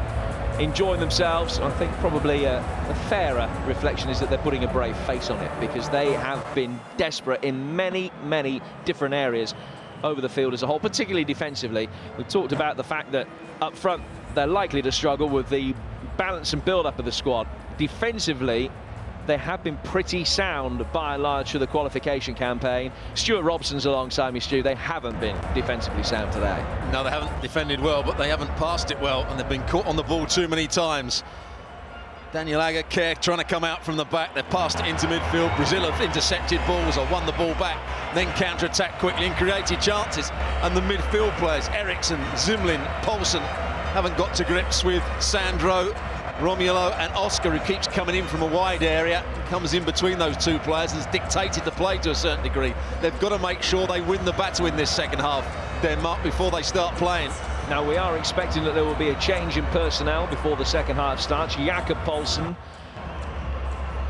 enjoying themselves. I think probably a fairer reflection is that they're putting a brave face on it, because they have been desperate in many, many different areas over the field as a whole, particularly defensively. We've talked about the fact that up front they're likely to struggle with the balance and build-up of the squad. Defensively, they have been pretty sound by and large through the qualification campaign. Stuart Robson's alongside me, Stu. They haven't been defensively sound today. No, they haven't defended well, but they haven't passed it well, and they've been caught on the ball too many times. Daniel Agger trying to come out from the back. They've passed it into midfield. Brazil have intercepted balls or won the ball back, then counter-attacked quickly and created chances. And the midfield players, Eriksson, Zimlin, Poulsen, haven't got to grips with Sandro, Romulo and Oscar, who keeps coming in from a wide area, comes in between those two players and has dictated the play to a certain degree. They've got to make sure they win the battle in this second half, Denmark, before they start playing. Now, we are expecting that there will be a change in personnel before the second half starts. Jakob Poulsen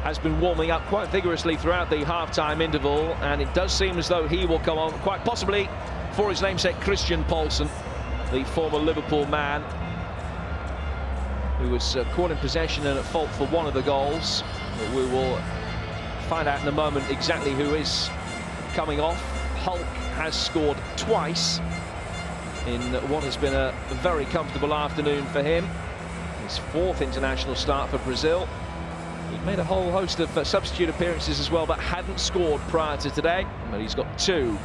has been warming up quite vigorously throughout the half-time interval, and it does seem as though he will come on, quite possibly for his namesake Christian Poulsen, the former Liverpool man, who was caught in possession and at fault for one of the goals. But we will find out in a moment exactly who is coming off. Hulk has scored twice in what has been a very comfortable afternoon for him. His fourth international start for Brazil. He'd made a whole host of substitute appearances as well, but hadn't scored prior to today. But he's got 2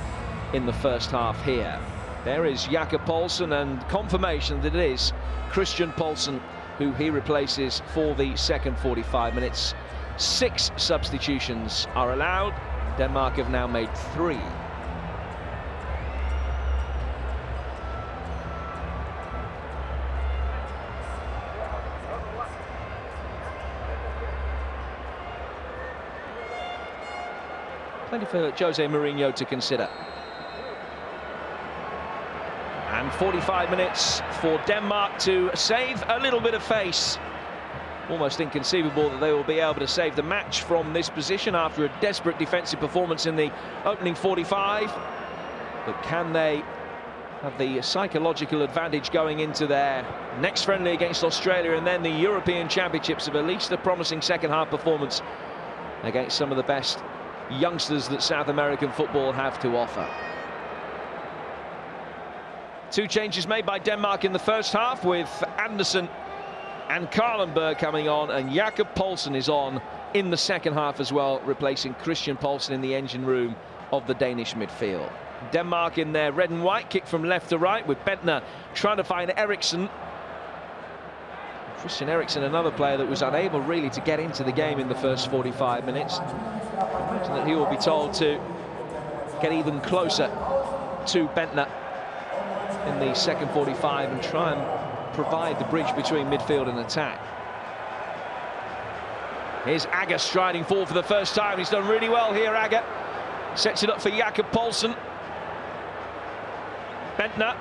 in the first half here. There is Jakob Poulsen, and confirmation that it is Christian Poulsen who he replaces for the second 45 minutes. 6 substitutions are allowed. Denmark have now made 3. Plenty for Jose Mourinho to consider. And 45 minutes for Denmark to save a little bit of face. Almost inconceivable that they will be able to save the match from this position after a desperate defensive performance in the opening 45. But can they have the psychological advantage going into their next friendly against Australia and then the European Championships of at least a promising second half performance against some of the best youngsters that South American football have to offer? 2 changes made by Denmark in the first half, with Andersen and Karlenberg coming on, and Jakob Poulsen is on in the second half as well, replacing Christian Poulsen in the engine room of the Danish midfield. Denmark in their red and white, kick from left to right, with Bentner trying to find Eriksen. Christian Eriksen, another player that was unable really to get into the game in the first 45 minutes. I imagine that he will be told to get even closer to Bentner in the second 45 and try and provide the bridge between midfield and attack. Here's Agger striding forward for the first time. He's done really well here, Agger. Sets it up for Jakob Poulsen. Bentner.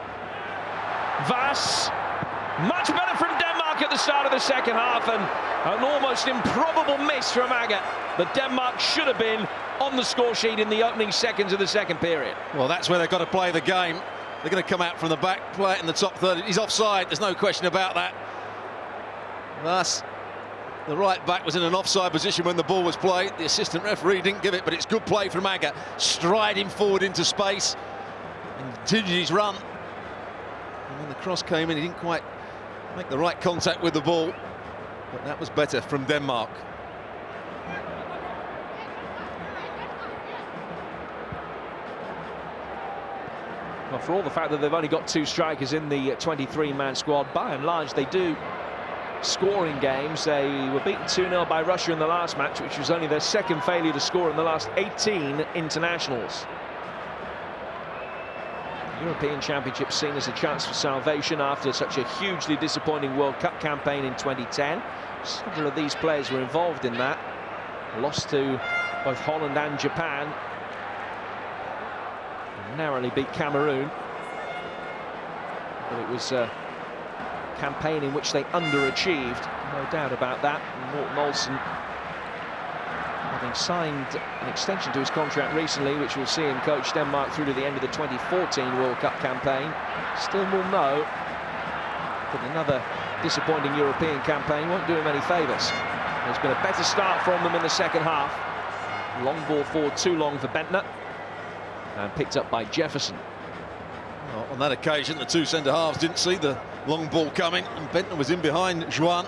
Vass. Much better from Denmark at the start of the second half, and an almost improbable miss from Agger. But Denmark should have been on the score sheet in the opening seconds of the second period. Well, that's where they've got to play the game. They're going to come out from the back, play it in the top third. He's offside, there's no question about that. Thus, the right back was in an offside position when the ball was played. The assistant referee didn't give it, but it's good play from Agger, striding forward into space and continued his run. And when the cross came in, he didn't quite make the right contact with the ball, but that was better from Denmark. Well, for all the fact that they've only got 2 strikers in the 23-man squad, by and large they do score in games. They were beaten 2-0 by Russia in the last match, which was only their second failure to score in the last 18 internationals. European Championship seen as a chance for salvation after such a hugely disappointing World Cup campaign in 2010. Several of these players were involved in that. Lost to both Holland and Japan. Narrowly beat Cameroon. But it was a campaign in which they underachieved, no doubt about that. Morten Olsen, having signed an extension to his contract recently, which will see him coach Denmark through to the end of the 2014 World Cup campaign, still will know that another disappointing European campaign won't do him any favours. There's been a better start from them in the second half. Long ball forward, too long for Bentner, and picked up by Jefferson. Well, on that occasion, the 2 centre-halves didn't see the long ball coming, and Bentner was in behind Juan.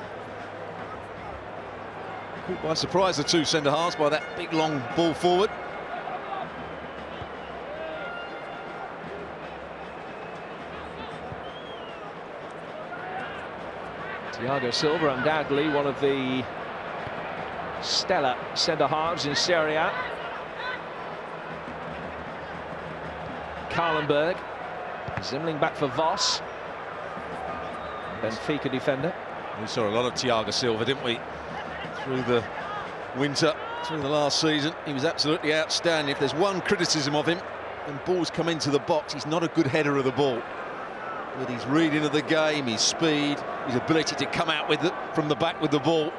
Caught by surprise, the 2 centre-halves, by that big long ball forward. Thiago Silva, undoubtedly one of the stellar centre-halves in Serie A. Karlenberg, Zimling back for Voss. Benfica defender. We saw a lot of Thiago Silva, didn't we? Through the winter, through the last season. He was absolutely outstanding. If there's one criticism of him, when balls come into the box, he's not a good header of the ball. with his reading of the game, his speed, his ability to come out from the back with the ball,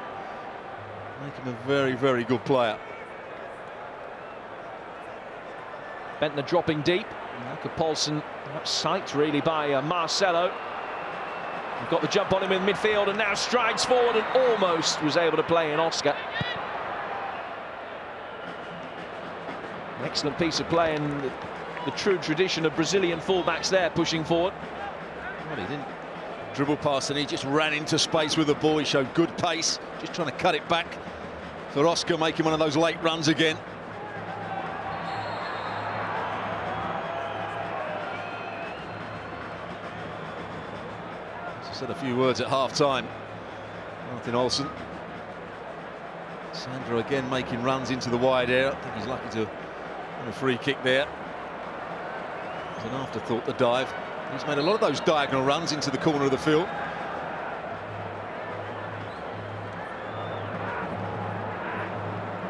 make him a very, very good player. Bentner dropping deep. Luca Paulsen upsight really by Marcelo. Got the jump on him in midfield and now strides forward and almost was able to play in Oscar. An excellent piece of play in the true tradition of Brazilian fullbacks there, pushing forward. Well, he didn't dribble past and he just ran into space with the ball. He showed good pace, just trying to cut it back for Oscar, making one of those late runs again. Said a few words at half-time. Martin Olsen. Sandro again making runs into the wide area. I think he's lucky to win a free kick there. It's an afterthought, the dive. He's made a lot of those diagonal runs into the corner of the field.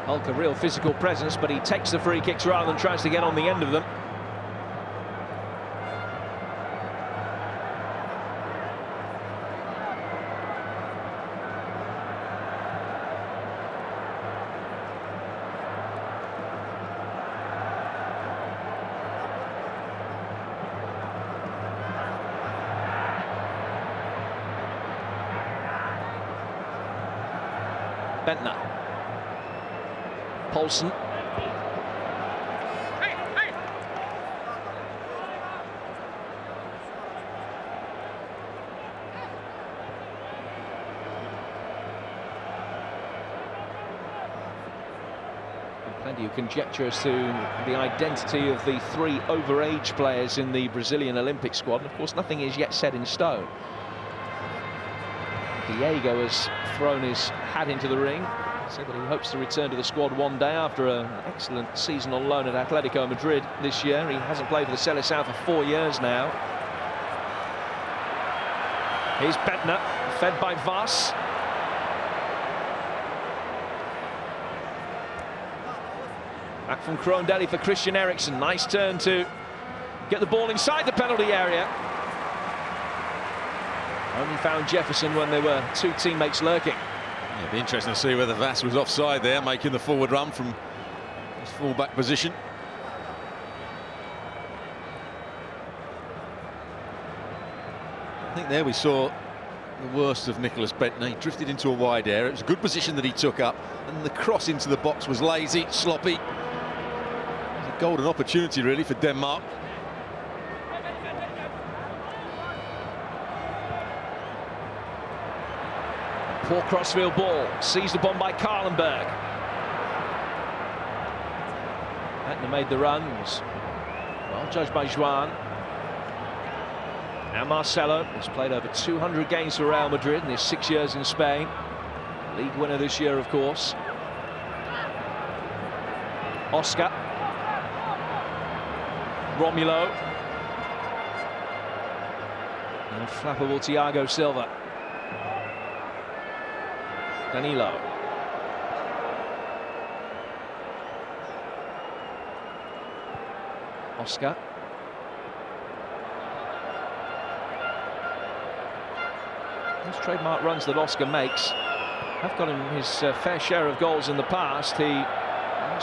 Hulk, a real physical presence, but he takes the free kicks rather than tries to get on the end of them. Bentner. Paulsen. Plenty of conjecture as to the identity of the three overage players in the Brazilian Olympic squad. And of course, nothing is yet set in stone. Diego has thrown his hat into the ring, said that he hopes to return to the squad one day after an excellent season on loan at Atletico Madrid this year. He hasn't played for the Seleção for 4 years now. Here's Bentner, fed by Voss. Back from Kroondeli for Christian Eriksen. Nice turn to get the ball inside the penalty area. Only found Jefferson when there were two teammates lurking. Yeah, it'd be interesting to see whether Vass was offside there, making the forward run from his full-back position. I think there we saw the worst of Nicolas Bentner. He drifted into a wide area. It was a good position that he took up, and the cross into the box was lazy, sloppy. It was a golden opportunity, really, for Denmark. Poor crossfield ball, seized upon by Karlenberg. Bentner made the runs. Well judged by Juan. Now Marcelo has played over 200 games for Real Madrid in his 6 years in Spain. League winner this year, of course. Oscar. Romulo. And flappable Thiago Silva. Danilo. Oscar. Those trademark runs that Oscar makes have got him his fair share of goals in the past. He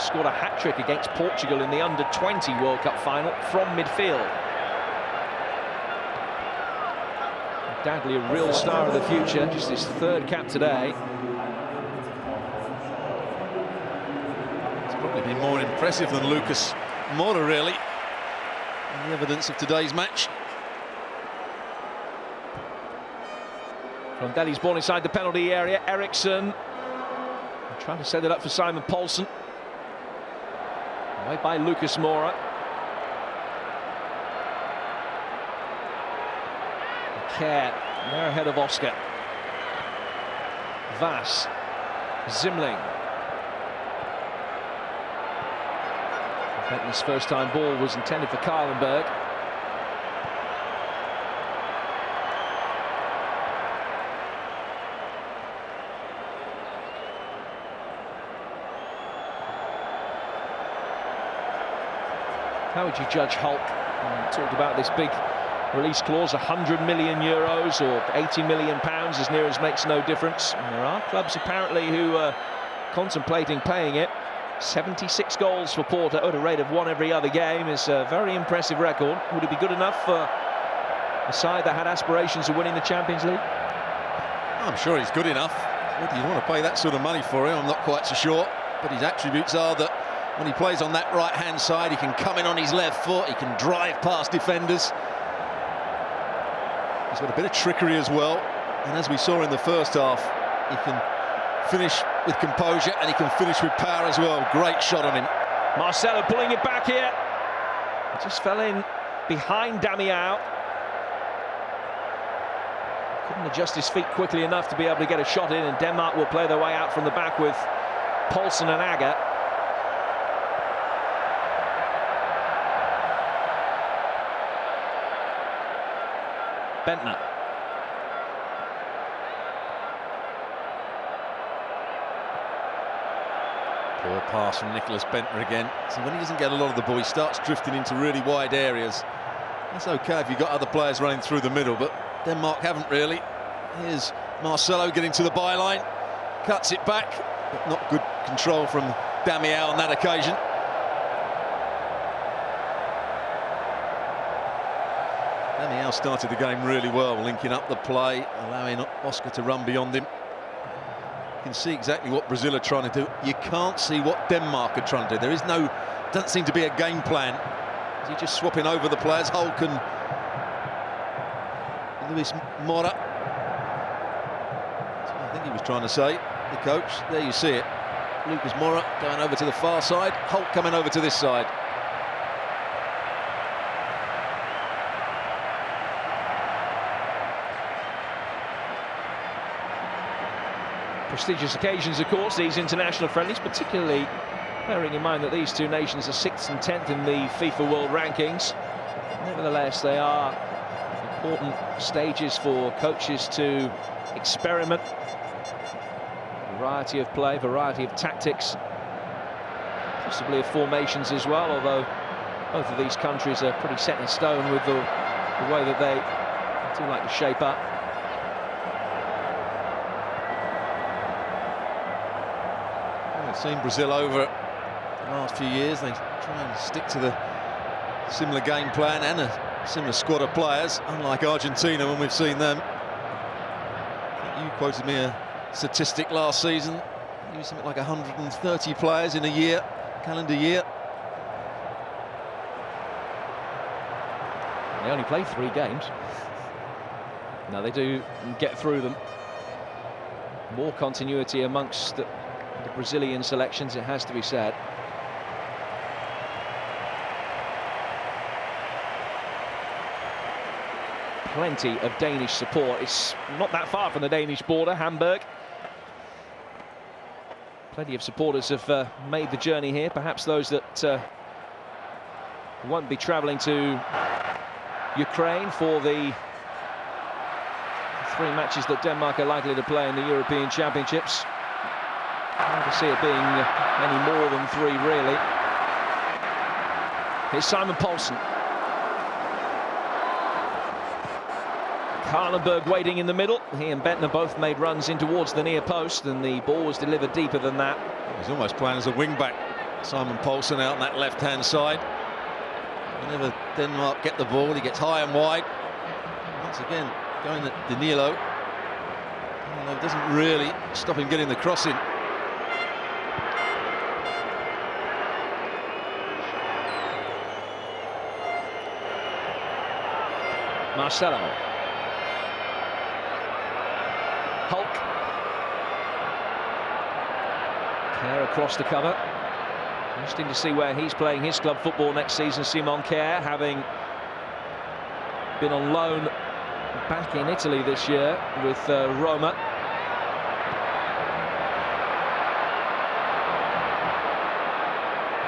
scored a hat-trick against Portugal in the Under-20 World Cup final from midfield. Undoubtedly a real star of the future, just his third cap today. It's probably been more impressive than Lucas Moura, really, in the evidence of today's match. Kroondeli's ball inside the penalty area. Eriksen trying to set it up for Simon Paulsen. Away by Lucas Moura. Care, they're ahead of Oscar. Vass. Zimling. Bentner's first time ball was intended for Karlenberg. How would you judge Hulk? Talked about this big release clause, 100 million euros or 80 million pounds, as near as makes no difference. And there are clubs apparently who are contemplating paying it. 76 goals for Porter at a rate of 1 every other game is a very impressive record. Would it be good enough for a side that had aspirations of winning the Champions League? I'm sure he's good enough. Whether you want to pay that sort of money for him, I'm not quite so sure. But his attributes are that when he plays on that right-hand side, he can come in on his left foot, he can drive past defenders. He's got a bit of trickery as well, and as we saw in the first half, he can finish with composure and he can finish with power as well. Great shot on him. Marcelo pulling it back here. He just fell in behind Damiao. Couldn't adjust his feet quickly enough to be able to get a shot in, and Denmark will play their way out from the back with Poulsen and Agger. Bentner. Poor pass from Nicholas Bentner again. So when he doesn't get a lot of the ball, he starts drifting into really wide areas. That's okay if you've got other players running through the middle, but Denmark haven't really. Here's Marcelo getting to the byline, cuts it back, but not good control from Damiao on that occasion. Damiao started the game really well, linking up the play, allowing Oscar to run beyond him. You can see exactly what Brazil are trying to do. You can't see what Denmark are trying to do. There is no, doesn't seem to be a game plan. You're just swapping over the players. Hulk and Luis Moura. That's what I think he was trying to say, the coach. There you see it. Lucas Moura going over to the far side. Hulk coming over to this side. Prestigious occasions, of course, these international friendlies, particularly bearing in mind that these two nations are 6th and 10th in the FIFA World Rankings. Nevertheless, they are important stages for coaches to experiment. Variety of play, variety of tactics, possibly of formations as well, although both of these countries are pretty set in stone with the way that they do like to shape up. I've seen Brazil over the last few years. They try and stick to the similar game plan and a similar squad of players, unlike Argentina when we've seen them. I think you quoted me a statistic last season. You something like 130 players in a year, calendar year. They only play 3 games. Now they do get through them. More continuity amongst the Brazilian selections, it has to be said. Plenty of Danish support. It's not that far from the Danish border, Hamburg. Plenty of supporters have made the journey here. Perhaps those that won't be travelling to Ukraine for the 3 matches that Denmark are likely to play in the European Championships. Hard to see it being any more than 3, really. Here's Simon Poulsen. Karlenberg waiting in the middle. He and Bentner both made runs in towards the near post, and the ball was delivered deeper than that. He's almost playing as a wing-back. Simon Poulsen out on that left-hand side. Whenever Denmark get the ball, he gets high and wide. Once again, going at Danilo. Danilo doesn't really stop him getting the cross in. Marcelo. Hulk. Kerr across the cover. Interesting to see where he's playing his club football next season. Simon Kerr, having been on loan back in Italy this year with Roma.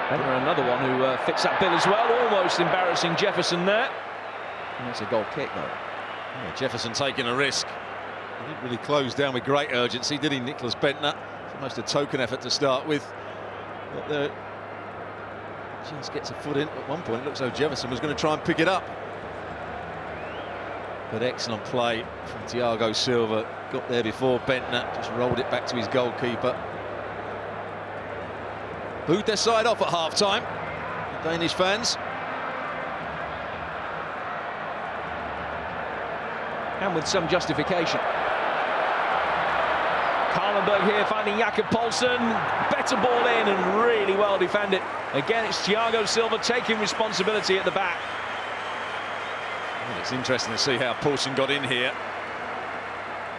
Bentner, another one who fits that bill as well. Almost embarrassing Jefferson there. And that's a goal kick, though. Yeah, Jefferson taking a risk. He didn't really close down with great urgency, did he, Nicholas Bentner? It's almost a token effort to start with. But there just gets a foot in. At one point, it looks as though Jefferson was going to try and pick it up. But excellent play from Thiago Silva. Got there before Bentner, just rolled it back to his goalkeeper. Booed their side off at half-time, the Danish fans. And with some justification. Karlenberg here finding Jakob Poulsen. Better ball in and really well defended. Again, it's Thiago Silva taking responsibility at the back. Well, it's interesting to see how Poulsen got in here.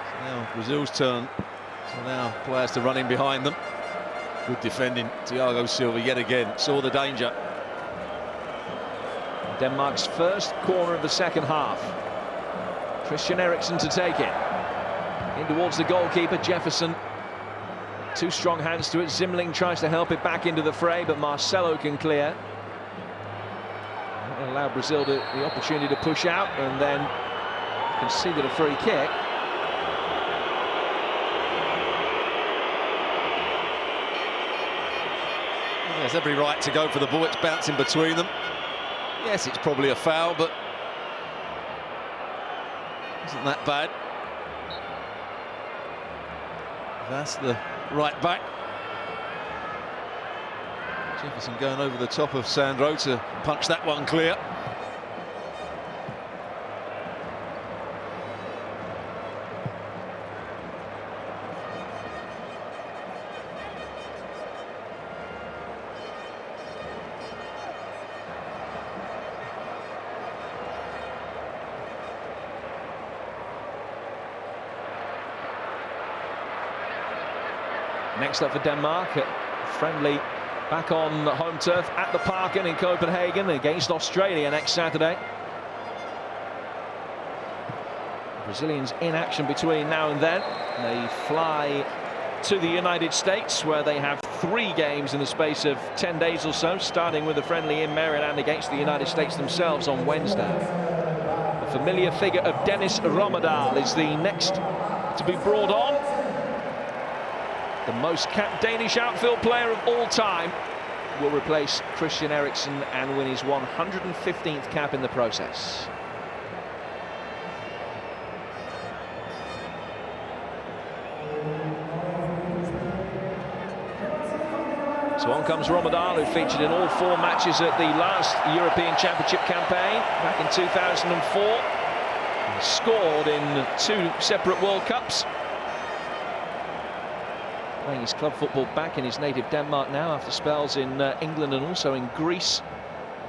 So now Brazil's turn. So now players to run in behind them. Good defending. Thiago Silva yet again saw the danger. Denmark's first corner of the second half. Christian Eriksen to take it. In towards the goalkeeper, Jefferson. Two strong hands to it. Zimmerling tries to help it back into the fray, but Marcelo can clear. That'll allow Brazil the opportunity to push out, and then conceded a free kick. There's every right to go for the ball. It's bouncing between them. Yes, it's probably a foul, but isn't that bad. That's the right back. Jefferson going over the top of Sandro to punch that one clear. Next up for Denmark, friendly back on home turf at the Parken in Copenhagen against Australia next Saturday. Brazilians in action between now and then. They fly to the United States, where they have 3 games in the space of 10 days or so, starting with a friendly in Maryland against the United States themselves on Wednesday. The familiar figure of Dennis Rommedahl is the next to be brought on. The most capped Danish outfield player of all time will replace Christian Eriksen and win his 115th cap in the process. So on comes Rommedahl, who featured in all 4 matches at the last European Championship campaign back in 2004. He scored in 2 separate World Cups. Playing his club football back in his native Denmark now, after spells in England and also in Greece,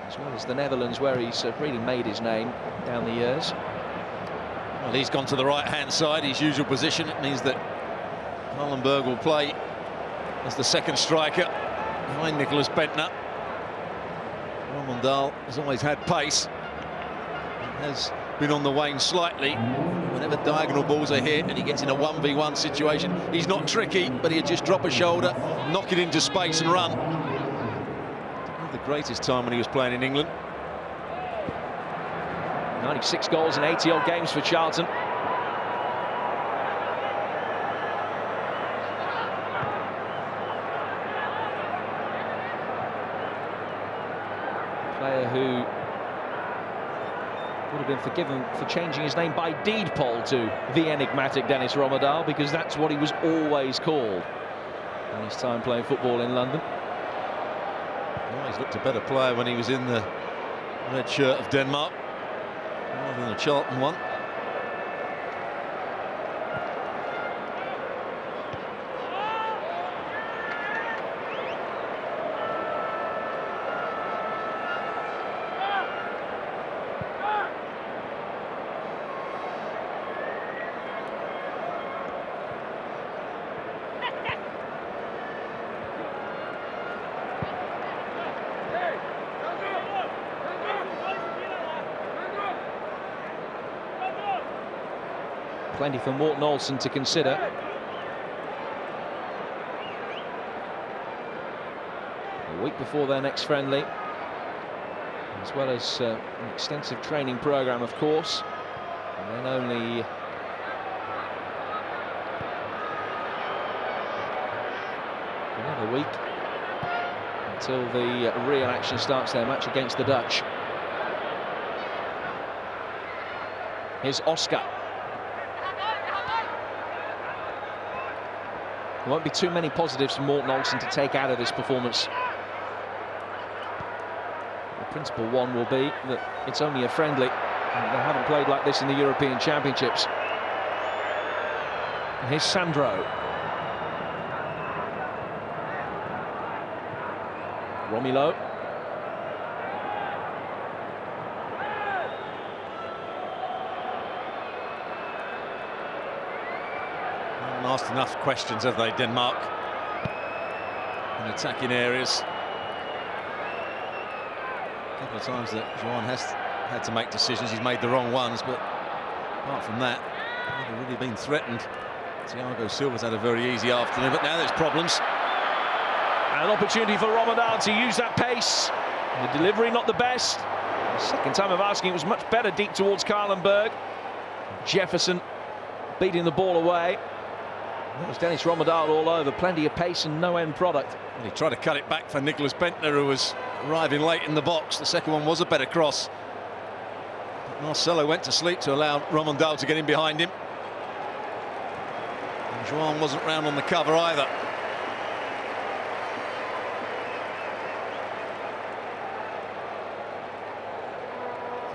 as well as the Netherlands, where he's really made his name down the years. Well, he's gone to the right-hand side, his usual position. It means that Karlenberg will play as the second striker behind Nicholas Bentner. Rommedahl has always had pace. He has been on the wane slightly. Whenever diagonal balls are hit and he gets in a 1v1 situation, he's not tricky, but he'll just drop a shoulder, knock it into space and run. The greatest time when he was playing in England. 96 goals in 80-odd games for Charlton. Player who would have been forgiven for changing his name by deed poll to the enigmatic Dennis Rommedahl, because that's what he was always called in his time playing football in London. He always looked a better player when he was in the red shirt of Denmark, rather than the Charlton one. Plenty for Morten Olsen to consider. A week before their next friendly, as well as an extensive training program, of course. And then only another week until the real action starts, their match against the Dutch. Here's Oscar. There won't be too many positives for Morten Olsen to take out of this performance. The principal one will be that it's only a friendly. They haven't played like this in the European Championships. And here's Sandro. Romelu. Asked enough questions, have they, Denmark? In attacking areas. A couple of times that Johan has had to make decisions. He's made the wrong ones, but apart from that, they've really been threatened. Thiago Silva's had a very easy afternoon, but now there's problems. An opportunity for Romelu to use that pace. The delivery not the best. The second time of asking, it was much better deep towards Karlenberg. Jefferson beating the ball away. That was Dennis Rommedahl all over. Plenty of pace and no end product. And he tried to cut it back for Nicholas Bentner, who was arriving late in the box. The second one was a better cross. But Marcelo went to sleep to allow Rommedahl to get in behind him. And Johan wasn't round on the cover either.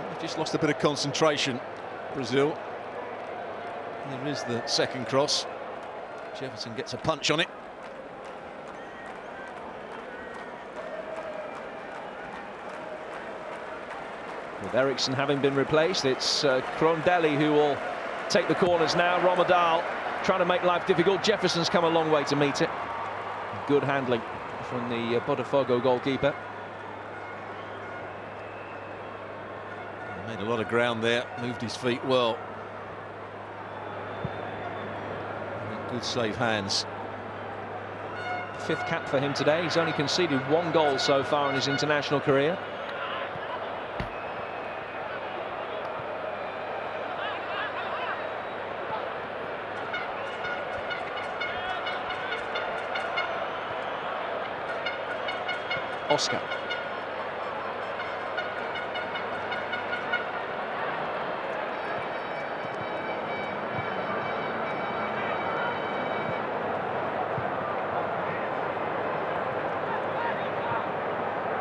They've just lost a bit of concentration, Brazil. There is the second cross. Jefferson gets a punch on it. With Eriksson having been replaced, it's Krondelli who will take the corners now. Rommedahl trying to make life difficult. Jefferson's come a long way to meet it. Good handling from the Botafogo goalkeeper. He made a lot of ground there, moved his feet well. Good safe hands. Fifth cap for him today. He's only conceded 1 goal so far in his international career. Oscar.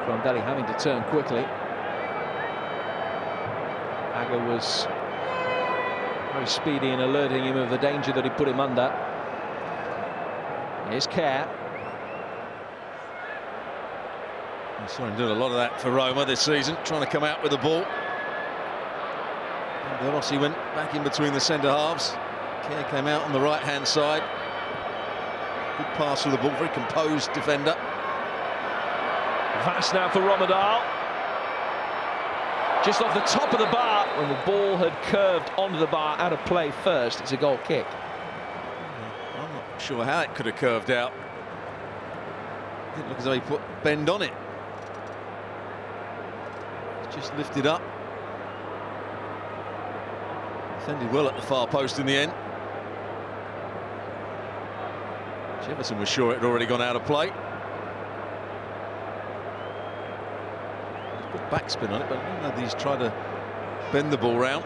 Krondelli having to turn quickly. Agger was very speedy in alerting him of the danger that he put him under. Here's Kerr. I saw him doing a lot of that for Roma this season, trying to come out with the ball. And Rossi went back in between the centre halves. Kerr came out on the right-hand side. Good pass for the ball, very composed defender. Pass now for Rommedahl. Just off the top of the bar, when the ball had curved onto the bar, out of play first. It's a goal kick. I'm not sure how it could have curved out. It didn't look as though he put bend on it. It's just lifted up. Defended well at the far post in the end. Jefferson was sure it had already gone out of play. Backspin on it, but I don't know that he's tried to bend the ball round.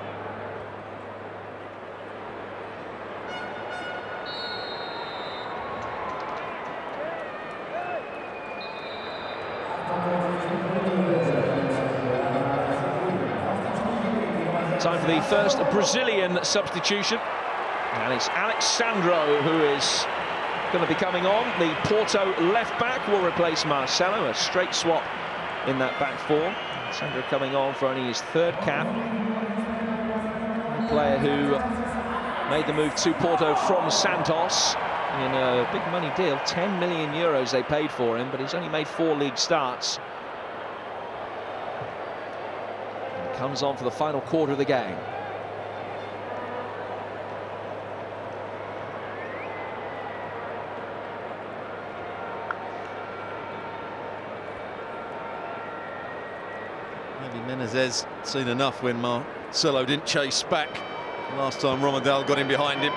Time for the first Brazilian substitution, and it's Alexandro who is going to be coming on. The Porto left back will replace Marcelo, a straight swap in that back four. Alexandro coming on for only his 3rd cap. A player who made the move to Porto from Santos in a big money deal. 10 million euros they paid for him, but he's only made 4 league starts. And comes on for the final quarter of the game. Menezes seen enough when Marcelo didn't chase back. Last time Rommedahl got in behind him.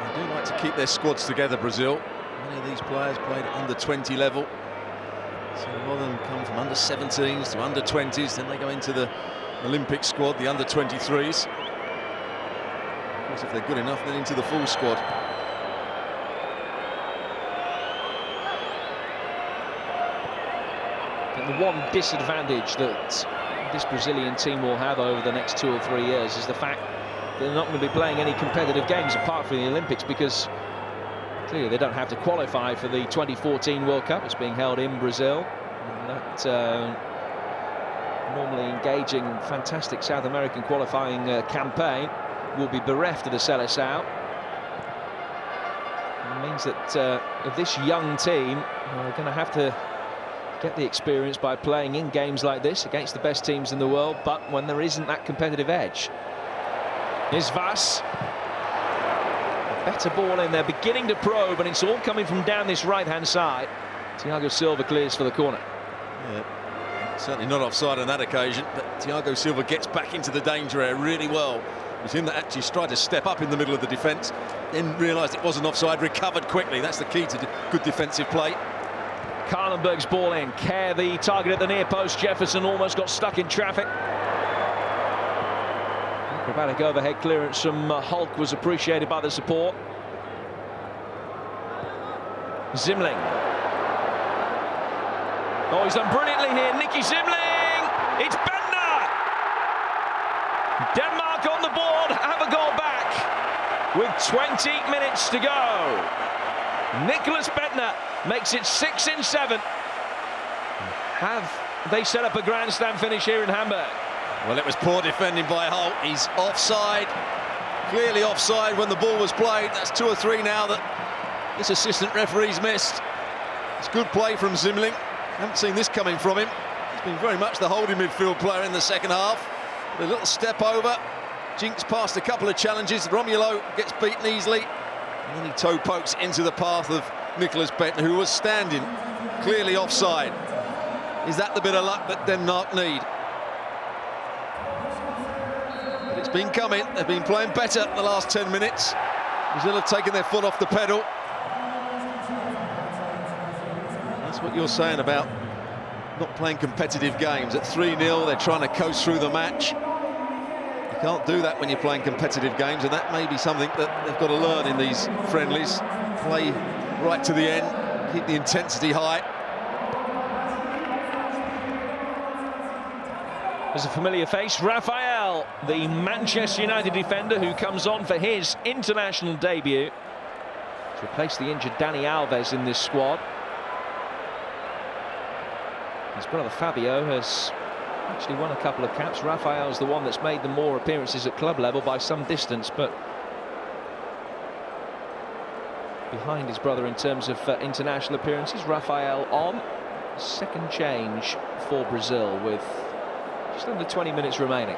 They do like to keep their squads together, Brazil. Many of these players played at under 20 level. So a lot of them come from under 17s to under 20s, then they go into the Olympic squad, the under 23s. Of course, if they're good enough, then into the full squad. And the one disadvantage that this Brazilian team will have over the next 2 or 3 years is the fact that they're not going to be playing any competitive games apart from the Olympics, because clearly they don't have to qualify for the 2014 World Cup. It's being held in Brazil. And that normally engaging, fantastic South American qualifying campaign will be bereft of the Seleção. It means that if this young team are going to have to get the experience by playing in games like this against the best teams in the world, but when there isn't that competitive edge. Here's Vaz. A better ball in there, beginning to probe, and it's all coming from down this right-hand side. Thiago Silva clears for the corner. Yeah, certainly not offside on that occasion, but Thiago Silva gets back into the danger area really well. It was him that actually tried to step up in the middle of the defence, then realised it wasn't offside, recovered quickly. That's the key to good defensive play. Karlenberg's ball in. Kerr, the target at the near post. Jefferson almost got stuck in traffic. Acrobatic overhead clearance from Hulk was appreciated by the support. Zimling. Oh, he's done brilliantly here. Nicky Zimling. It's Bender. Denmark on the board. Have a goal back with 20 minutes to go. Nicholas Bentner makes it 6 in 7. Have they set up a grandstand finish here in Hamburg? Well, it was poor defending by Holt. He's offside, clearly offside when the ball was played. That's 2 or 3 now that this assistant referee's missed. It's good play from Zimling. Haven't seen this coming from him. He's been very much the holding midfield player in the second half. But a little step over. Jinks past a couple of challenges. Romulo gets beaten easily. And then he toe pokes into the path of Nicholas Bentner, who was standing clearly offside. Is that the bit of luck that Denmark need? But it's been coming. They've been playing better the last 10 minutes. Brazil have taken their foot off the pedal. That's what you're saying about not playing competitive games. At 3-0, they're trying to coast through the match. You can't do that when you're playing competitive games, and that may be something that they've got to learn in these friendlies. Play right to the end, keep the intensity high. There's a familiar face, Rafael, the Manchester United defender who comes on for his international debut to replace the injured Dani Alves in this squad. His brother Fabio has actually won a couple of caps. Rafael's the one that's made the more appearances at club level by some distance, but behind his brother in terms of international appearances. Rafael on second change for Brazil with just under 20 minutes remaining.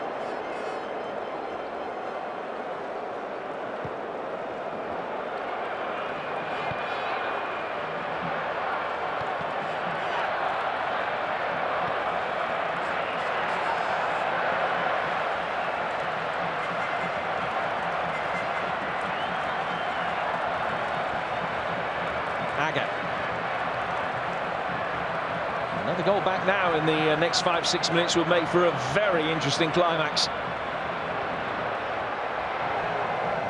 Another goal back now in the next 5-6 minutes will make for a very interesting climax.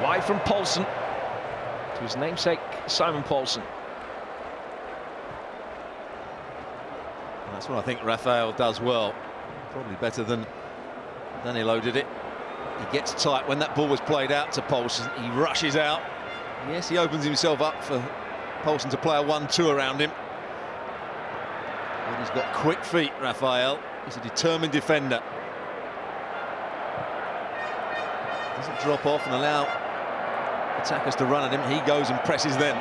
Wide from Poulsen to his namesake Simon Poulsen. That's what I think Rafael does well. Probably better than Danilo did it. He gets tight when that ball was played out to Poulsen. He rushes out. Yes, he opens himself up for Poulsen to play a 1-2 around him. But he's got quick feet, Rafael. He's a determined defender. Doesn't drop off and allow attackers to run at him. He goes and presses them.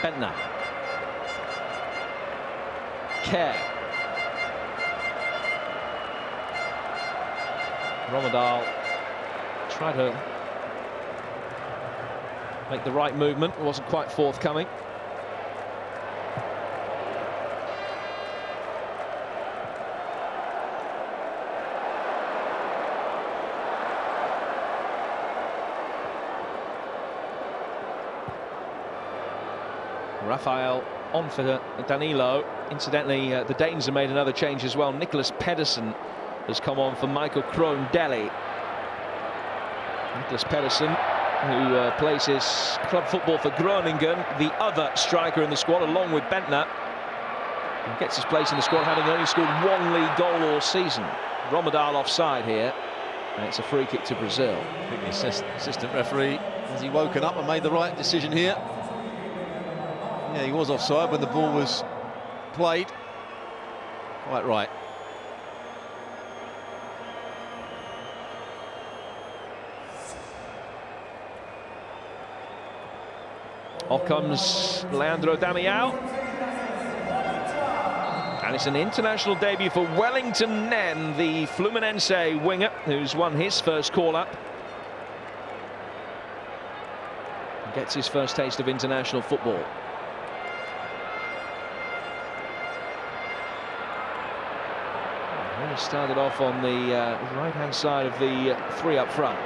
Bentner. Kerr. Romadal tried to make the right movement, wasn't quite forthcoming. Rafael on for Danilo. Incidentally, the Danes have made another change as well. Nicholas Pedersen has come on for Michael Krohn-Deli. Nicholas Pedersen, who plays his club football for Groningen, the other striker in the squad, along with Bentner. And gets his place in the squad, having only scored one league goal all season. Romadal offside here, and it's a free kick to Brazil. I think the assistant referee, has he woken up and made the right decision here? Yeah, he was offside when the ball was played. Quite right. Off comes Leandro Damião. And it's an international debut for Wellington Nen, the Fluminense winger, who's won his first call-up. Gets his first taste of international football. He started off on the right-hand side of the three up front.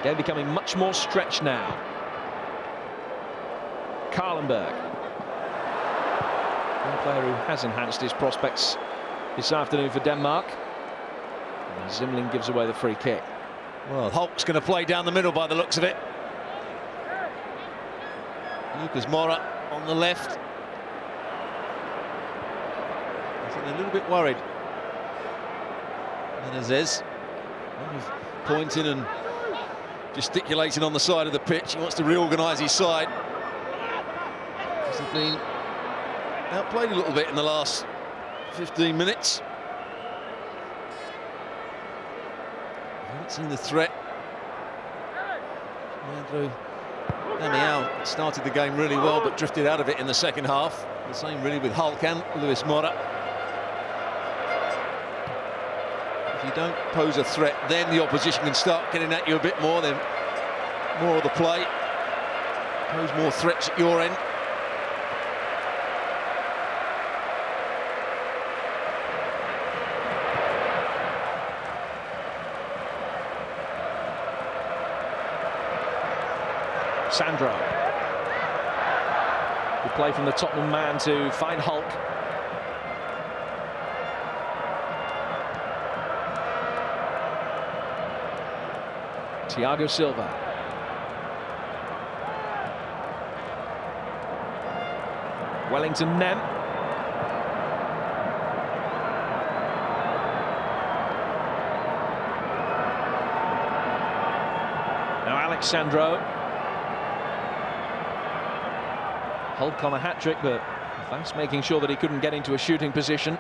Game becoming much more stretched now. Karlenberg, one player who has enhanced his prospects this afternoon for Denmark. And Zimling gives away the free kick. Well, Hulk's going to play down the middle by the looks of it. Lucas Moura on the left. A little bit worried. Menezes pointing and gesticulating on the side of the pitch. He wants to reorganise his side. He's been outplayed a little bit in the last 15 minutes. I haven't seen the threat. Leandro Damião started the game really well, but drifted out of it in the second half. The same really with Hulk and Luis Moura. If you don't pose a threat, then the opposition can start getting at you a bit more, then more of the play. Pose more threats at your end. Sandro. Good play from the Tottenham man to find Hulk. Thiago Silva. Wellington Nen. Now Alexandro. Hulk on a hat-trick, but fast making sure that he couldn't get into a shooting position.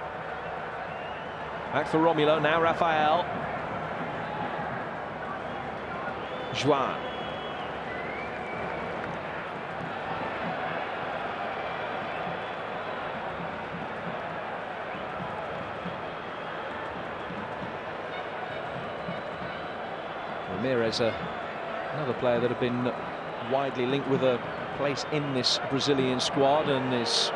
Back for Romulo, now Rafael. João. Ramirez, another player that had been widely linked with a place in this Brazilian squad, and his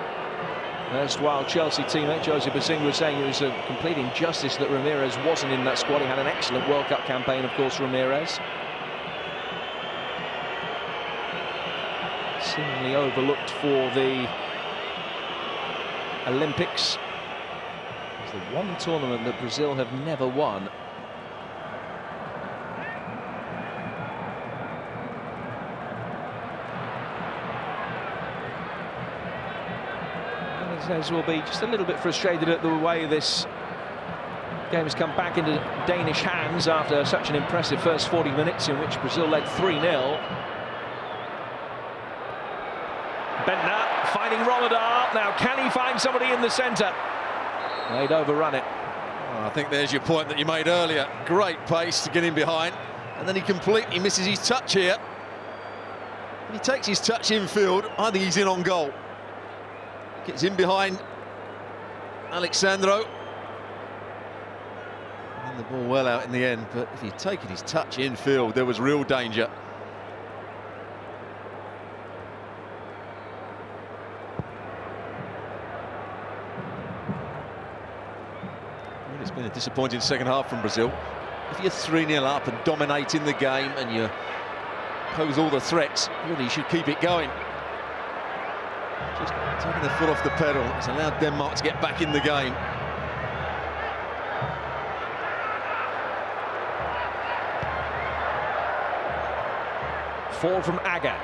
erstwhile Chelsea teammate Jose Basinga was saying it was a complete injustice that Ramirez wasn't in that squad. He had an excellent World Cup campaign, of course, Ramirez. Seemingly overlooked for the Olympics. It's the one tournament that Brazil have never won. Menezes will be just a little bit frustrated at the way this game has come back into Danish hands after such an impressive first 40 minutes in which Brazil led 3-0. Bentner finding Romadal. Now, can he find somebody in the centre? They'd overrun it. Oh, I think there's your point that you made earlier. Great pace to get in behind, and then he completely misses his touch here. When he takes his touch infield, I think he's in on goal. Gets in behind Alexandro. And the ball well out in the end, but if he'd taken his touch infield, there was real danger. It's been a disappointing second half from Brazil. If you're 3-0 up and dominating the game and you're pose all the threats. Really should keep it going. Just taking the foot off the pedal. It's allowed Denmark to get back in the game. Fall from Agger.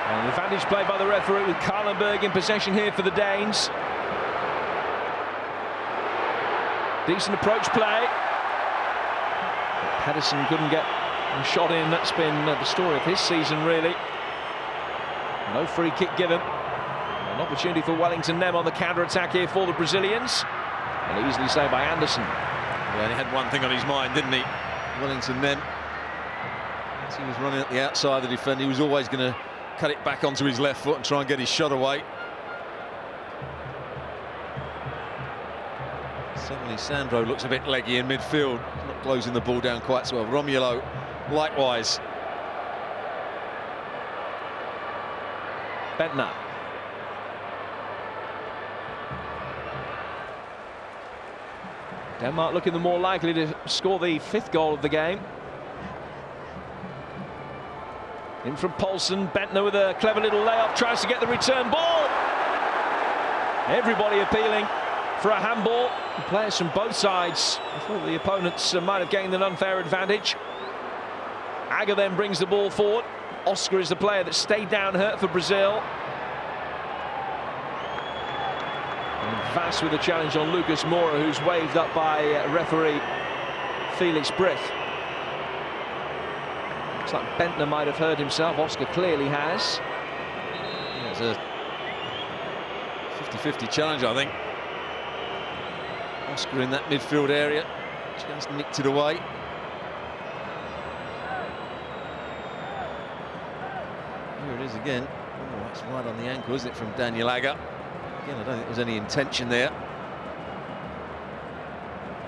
And an advantage played by the referee with Karlenberg in possession here for the Danes. Decent approach play. Pedersen couldn't get a shot in. That's been the story of his season, really. No free kick given. An opportunity for Wellington Nem on the counter-attack here for the Brazilians. And easily saved by Anderson. Well, he had one thing on his mind, didn't he? Wellington Nem. As he was running at the outside of the defender, he was always going to cut it back onto his left foot and try and get his shot away. Suddenly Sandro looks a bit leggy in midfield, not closing the ball down quite so well. Romulo likewise. Bentner. Denmark looking the more likely to score the 5th goal of the game. In from Poulsen, Bentner with a clever little layoff, tries to get the return ball. Everybody appealing for a handball. The players from both sides. I thought the opponents might have gained an unfair advantage. Agger then brings the ball forward. Oscar is the player that stayed down hurt for Brazil. And Vass with a challenge on Lucas Moura, who's waved up by referee Felix Brich. Looks like Bentner might have hurt himself. Oscar clearly has. Yeah, it's a 50-50 challenge, I think. Oscar in that midfield area, just nicked it away. Here it is again. Oh, that's right on the ankle, isn't it, from Daniel Agger? Again, I don't think there was any intention there.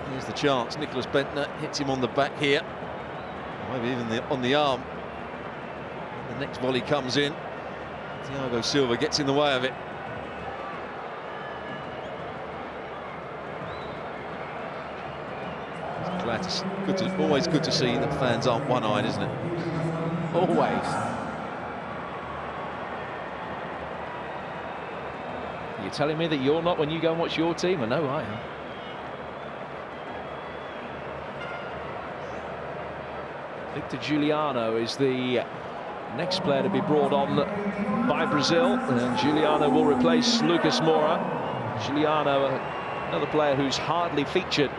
Here's the chance. Nicholas Bentner hits him on the back here. Maybe even on the arm. And the next volley comes in. Thiago Silva gets in the way of it. Always good to see that fans aren't one-eyed, isn't it? Always. You're telling me that you're not when you go and watch your team? I know I am. Victor Giuliano is the next player to be brought on by Brazil, and Giuliano will replace Lucas Moura. Giuliano, another player who's hardly featured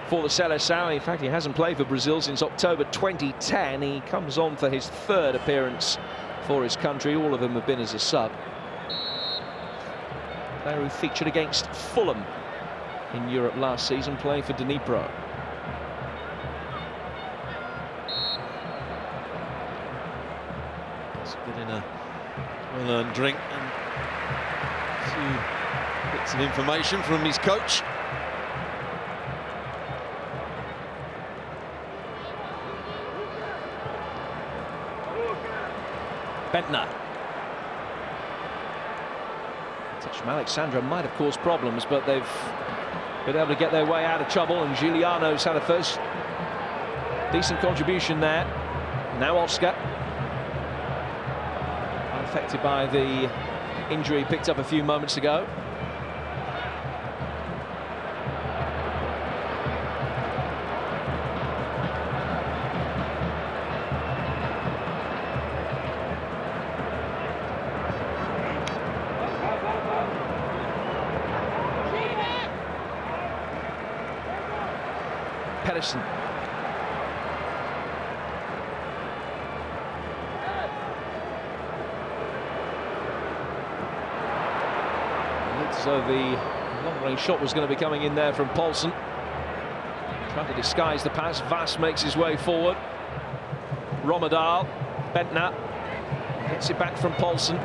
for the Seleção. In fact, he hasn't played for Brazil since October 2010. He comes on for his 3rd appearance for his country. All of them have been as a sub. Player who featured against Fulham in Europe last season, playing for Dnipro. Let's get in a well-earned drink and a few bits of information from his coach. Bentner. Touch from Alexandra might have caused problems, but they've been able to get their way out of trouble, and Giuliano's had a first decent contribution there. Now Oscar. Unaffected by the injury picked up a few moments ago. Pedersen. Looked as though the long-range shot was going to be coming in there from Poulsen. Trying to disguise the pass. Vass makes his way forward. Romedal. Bentner. Hits it back from Poulsen.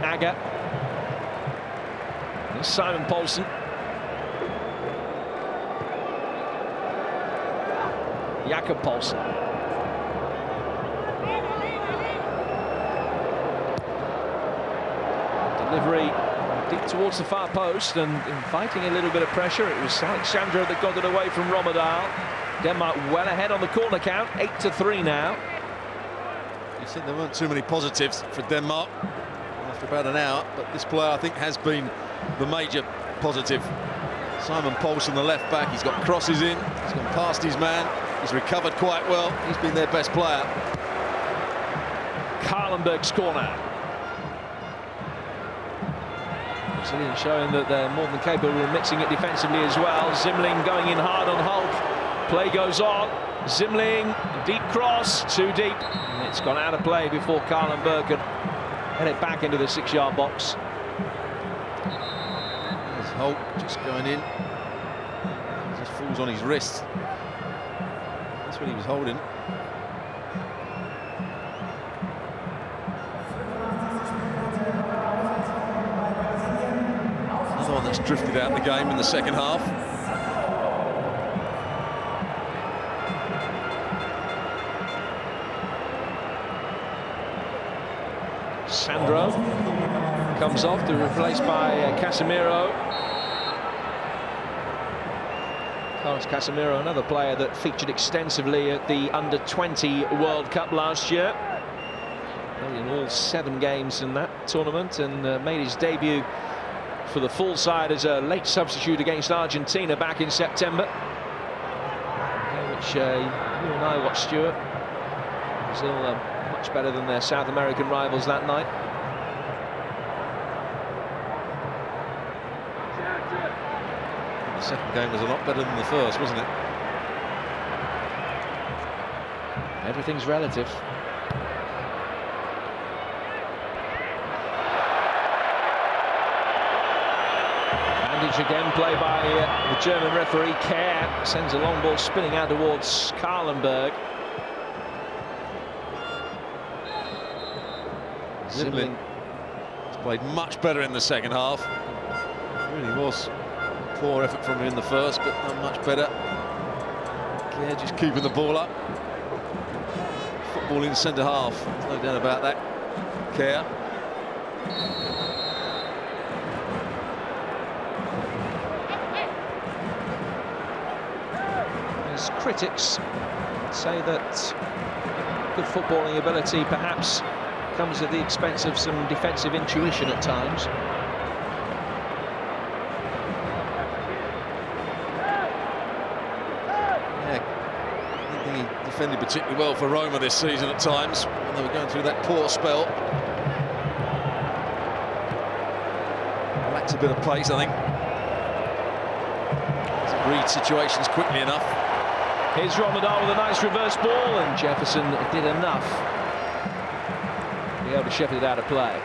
Agger. And Simon Poulsen. Jakob Poulsen. Delivery deep towards the far post and fighting a little bit of pressure. It was Alexandra that got it away from Rommedahl. Denmark well ahead on the corner count, 8-3 now. You said there weren't too many positives for Denmark after about an hour, but this player I think has been the major positive. Simon Poulsen, the left back, he's got crosses in, he's gone past his man, he's recovered quite well, he's been their best player. Karlenberg's corner. Brazilian showing that they're more than capable of mixing it defensively as well. Zimling going in hard on Hulk. Play goes on. Zimling, deep cross, too deep. And it's gone out of play before Karlenberg could head it back into the 6-yard box. There's Hulk just going in. He just falls on his wrist. That's what he was holding. Another one that's drifted out of the game in the second half. Sandro comes off to be replaced by Casemiro. Carlos Casemiro, another player that featured extensively at the Under-20 World Cup last year. Played in all 7 games in that tournament and made his debut for the full side as a late substitute against Argentina back in September. Which you and I watched, Stuart. Brazil much better than their South American rivals that night. The second game was a lot better than the first, wasn't it? Everything's relative. Bandage again, play by the German referee. Kerr sends a long ball spinning out towards Karlenberg. Zimling has played much better in the second half. It really was a poor effort from him in the first, but not much better. Yeah, just keeping the ball up. Football in centre half, there's no doubt about that. Kerr. As critics say that good footballing ability perhaps comes at the expense of some defensive intuition at times. Yeah, I think he defended particularly well for Roma this season at times when they were going through that poor spell. Lacks a bit of pace, I think. Doesn't read situations quickly enough. Here's Rommedahl with a nice reverse ball, and Jefferson did enough to be able to shepherd it out of play.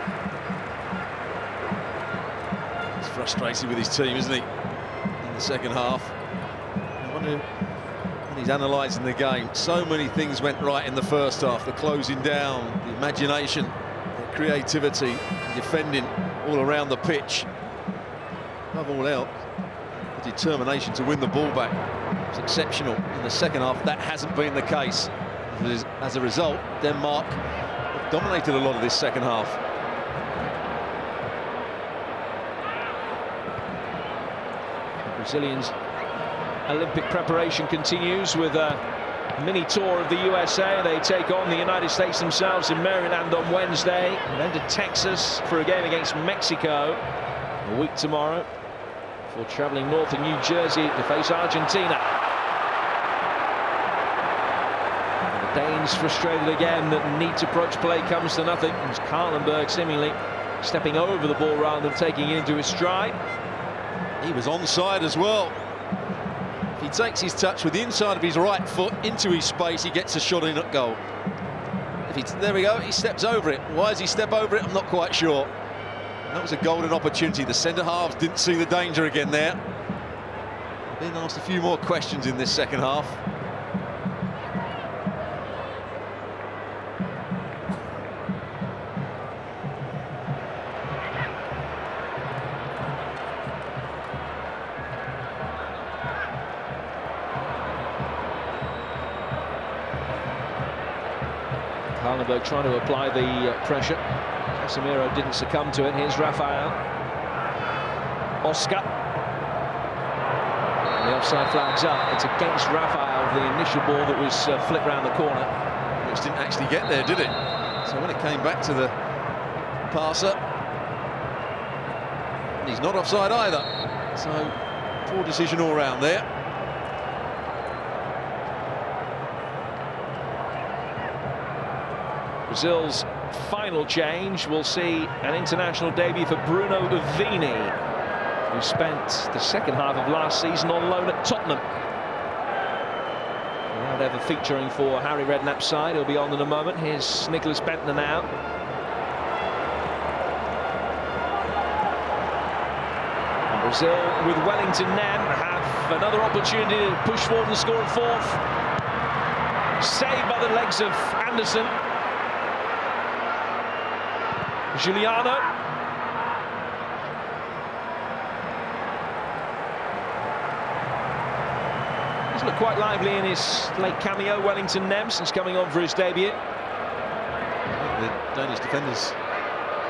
He's frustrated with his team, isn't he, in the second half? I wonder when he's analysing the game. So many things went right in the first half. The closing down, the imagination, the creativity, the defending all around the pitch. Above all else, the determination to win the ball back was exceptional. In the second half, that hasn't been the case. As a result, Denmark dominated a lot of this second half. The Brazilians' Olympic preparation continues with a mini tour of the USA. They take on the United States themselves in Maryland on Wednesday, and then to Texas for a game against Mexico a week tomorrow, before traveling north to New Jersey to face Argentina. And the Danes frustrated again that Neat's approach play comes to nothing. As Karlenberg seemingly stepping over the ball rather than taking it into his stride. He was onside as well. If he takes his touch with the inside of his right foot into his space, he gets a shot in at goal. There we go, he steps over it. Why does he step over it? I'm not quite sure. And that was a golden opportunity. The centre halves didn't see the danger again there. Being asked a few more questions in this second half. Karlenberg trying to apply the pressure. Casemiro didn't succumb to it. Here's Rafael. Oscar. And the offside flag's up. It's against Rafael, the initial ball that was flicked round the corner. Which didn't actually get there, did it? So when it came back to the passer, he's not offside either. So poor decision all round there. Brazil's final change will see an international debut for Bruno Vini, who spent the second half of last season on loan at Tottenham. Without ever featuring for Harry Redknapp's side, he'll be on in a moment. Here's Nicholas Bentner now. And Brazil, with Wellington Nem, have another opportunity to push forward and score a fourth. Saved by the legs of Anderson. Juliano. He's looked quite lively in his late cameo, Wellington Nem, since coming on for his debut. The Danish defenders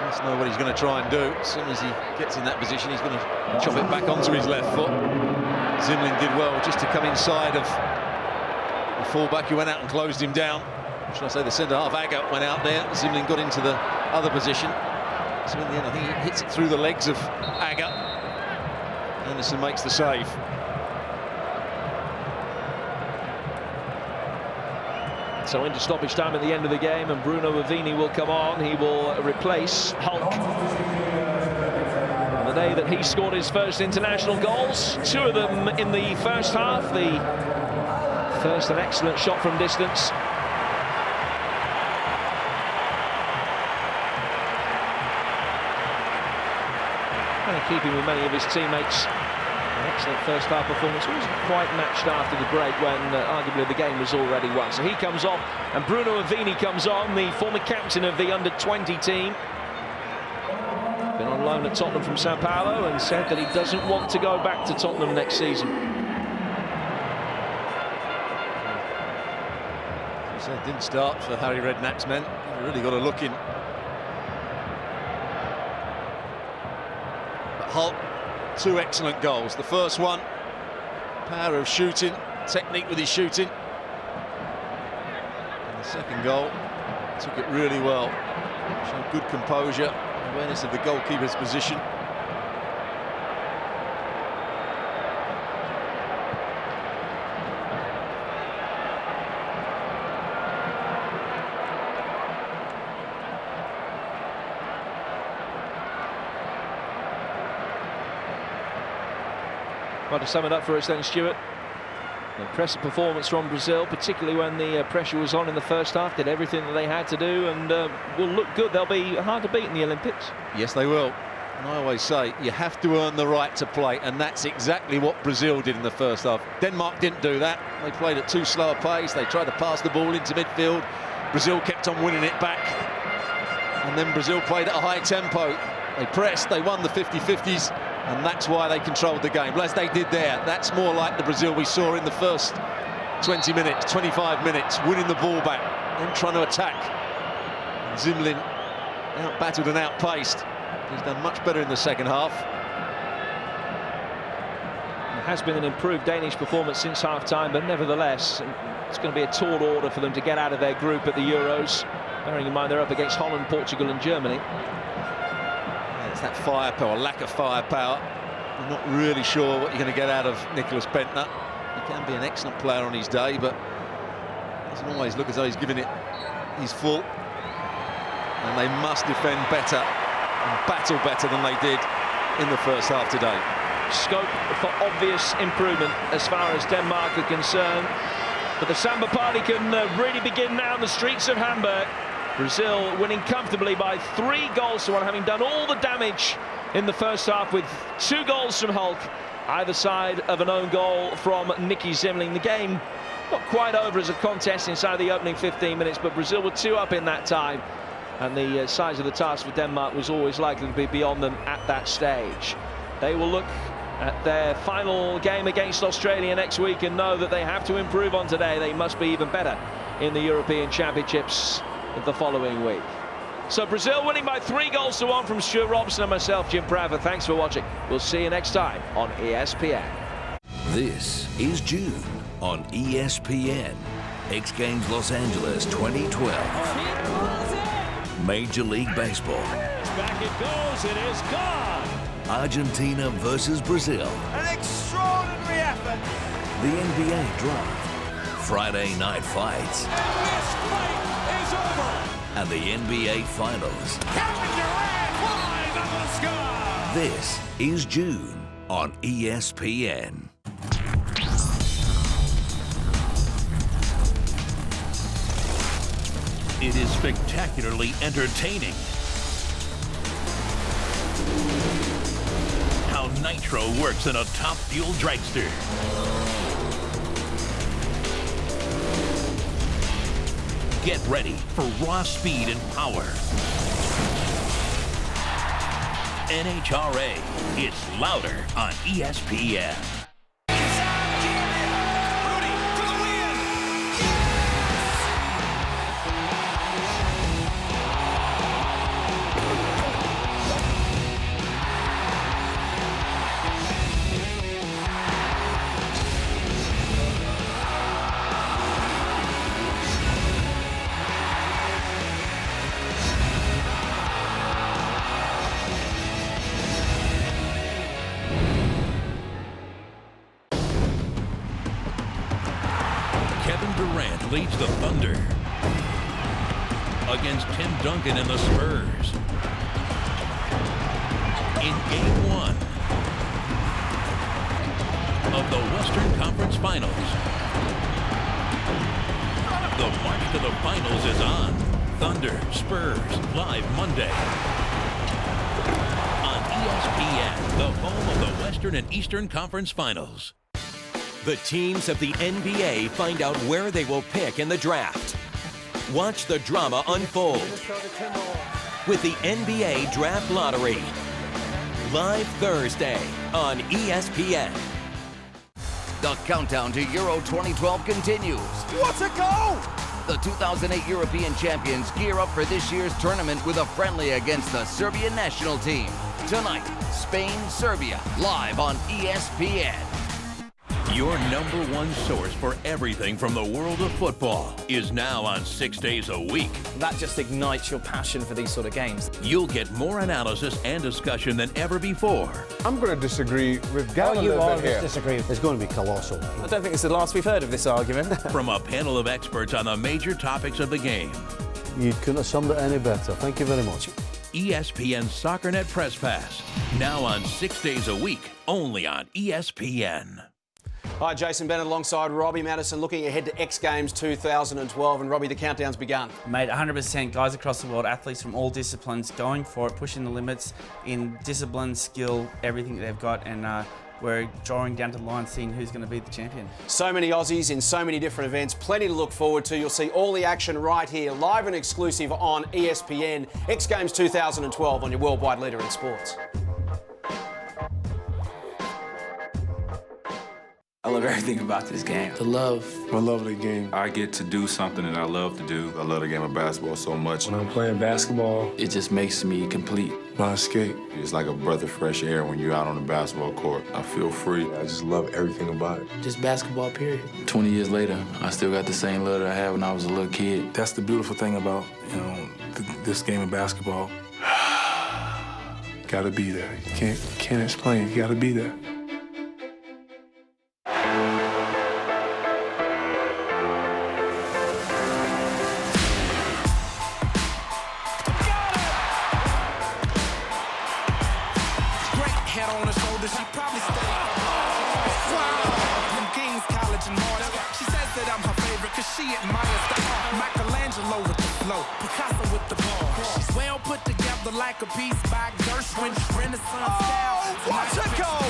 must know what he's going to try and do. As soon as he gets in that position, he's going to chop it back onto his left foot. Zimlin did well just to come inside of the fullback, who went out and closed him down. Should I say the centre-half, Agger, went out there. Zimlin got into the other position. So in the end, I think he hits it through the legs of Agger. Anderson makes the save. So into stoppage time at the end of the game, and Bruno Vini will come on. He will replace Hulk. On the day that he scored his first international goals, 2 of them in the first half. The first, an excellent shot from distance. Keeping with many of his teammates. An excellent first half performance. It wasn't quite matched after the break when arguably the game was already won. So he comes off, and Bruno Vini comes on, the former captain of the under-20 team. Been on loan at Tottenham from Sao Paulo and said that he doesn't want to go back to Tottenham next season. As I said, didn't start for Harry Redknapp's men. He really got a look in. Hulk, 2 excellent goals. The first one, power of shooting, technique with his shooting. And the second goal, took it really well. Showed good composure, awareness of the goalkeeper's position. Well, to sum it up for us then, Stuart, an impressive performance from Brazil, particularly when the pressure was on in the first half. Did everything that they had to do and will look good. They'll be hard to beat in the Olympics. Yes, they will. And I always say, you have to earn the right to play, and that's exactly what Brazil did in the first half. Denmark didn't do that. They played at too slow a pace. They tried to pass the ball into midfield. Brazil kept on winning it back. And then Brazil played at a high tempo. They pressed, they won the 50-50s. And that's why they controlled the game. But as they did there, that's more like the Brazil we saw in the first 20 minutes, 25 minutes, winning the ball back, then trying to attack. And Zimlin out-battled and out-paced. He's done much better in the second half. It has been an improved Danish performance since half-time, but nevertheless, it's going to be a tall order for them to get out of their group at the Euros. Bearing in mind they're up against Holland, Portugal and Germany. It's that firepower, lack of firepower. I'm not really sure what you're going to get out of Nicholas Bentner. He can be an excellent player on his day, but doesn't always look as though he's giving it his full. And they must defend better and battle better than they did in the first half today. Scope for obvious improvement as far as Denmark are concerned. But the Samba party can really begin now in the streets of Hamburg. Brazil winning comfortably by 3-1, having done all the damage in the first half with 2 goals from Hulk, either side of an own goal from Nicky Zimling. The game not quite over as a contest inside the opening 15 minutes, but Brazil were 2 up in that time, and the size of the task for Denmark was always likely to be beyond them at that stage. They will look at their final game against Australia next week and know that they have to improve on today. They must be even better in the European Championships the following week. So Brazil winning by 3-1 from Stuart Robson and myself, Jim Bradford. Thanks for watching. We'll see you next time on ESPN. This is June on ESPN. X Games Los Angeles 2012. Major League Baseball. Back it goes. It is gone. Argentina versus Brazil. An extraordinary effort. The NBA draft. Friday night fights. And this fight is over. And the NBA Finals. Kevin Durant flies out of the sky. This is June on ESPN. It is spectacularly entertaining. How nitro works in a top fuel dragster. Get ready for raw speed and power. NHRA, it's louder on ESPN. Kevin Durant leads the Thunder against Tim Duncan and the Spurs. In Game 1 of the Western Conference Finals. The march to the finals is on. Thunder, Spurs, live Monday on ESPN, the home of the Western and Eastern Conference Finals. The teams of the NBA find out where they will pick in the draft. Watch the drama unfold with the NBA Draft Lottery. Live Thursday on ESPN. The countdown to Euro 2012 continues. What's a goal? The 2008 European champions gear up for this year's tournament with a friendly against the Serbian national team. Tonight, Spain-Serbia, live on ESPN. Your #1 source for everything from the world of football is now on 6 days a week. That just ignites your passion for these sort of games. You'll get more analysis and discussion than ever before. I'm going to disagree with Gal a little bit here. It's going to be colossal. I don't think it's the last we've heard of this argument. From a panel of experts on the major topics of the game. You couldn't have summed it any better. Thank you very much. ESPN SoccerNet Press Pass, now on 6 days a week, only on ESPN. Hi, Jason Bennett alongside Robbie Madison, looking ahead to X Games 2012. And Robbie, the countdown's begun. Mate, 100% guys across the world, athletes from all disciplines, going for it, pushing the limits in discipline, skill, everything that they've got. And we're drawing down to the line, seeing who's going to be the champion. So many Aussies in so many different events, plenty to look forward to. You'll see all the action right here, live and exclusive on ESPN. X Games 2012 on your worldwide leader in sports. I love everything about this game. The love. I love the game. I get to do something that I love to do. I love the game of basketball so much. When I'm playing basketball, it just makes me complete. When I skate, it's like a breath of fresh air when you're out on the basketball court. I feel free. I just love everything about it. Just basketball, period. 20 years later, I still got the same love that I had when I was a little kid. That's the beautiful thing about, this game of basketball. Gotta be there. You can't explain. You gotta be there. She admires the art. Michelangelo with the flow, Picasso with the bars. She's well put together like a piece by Gershwin. Renaissance style. What's a goal?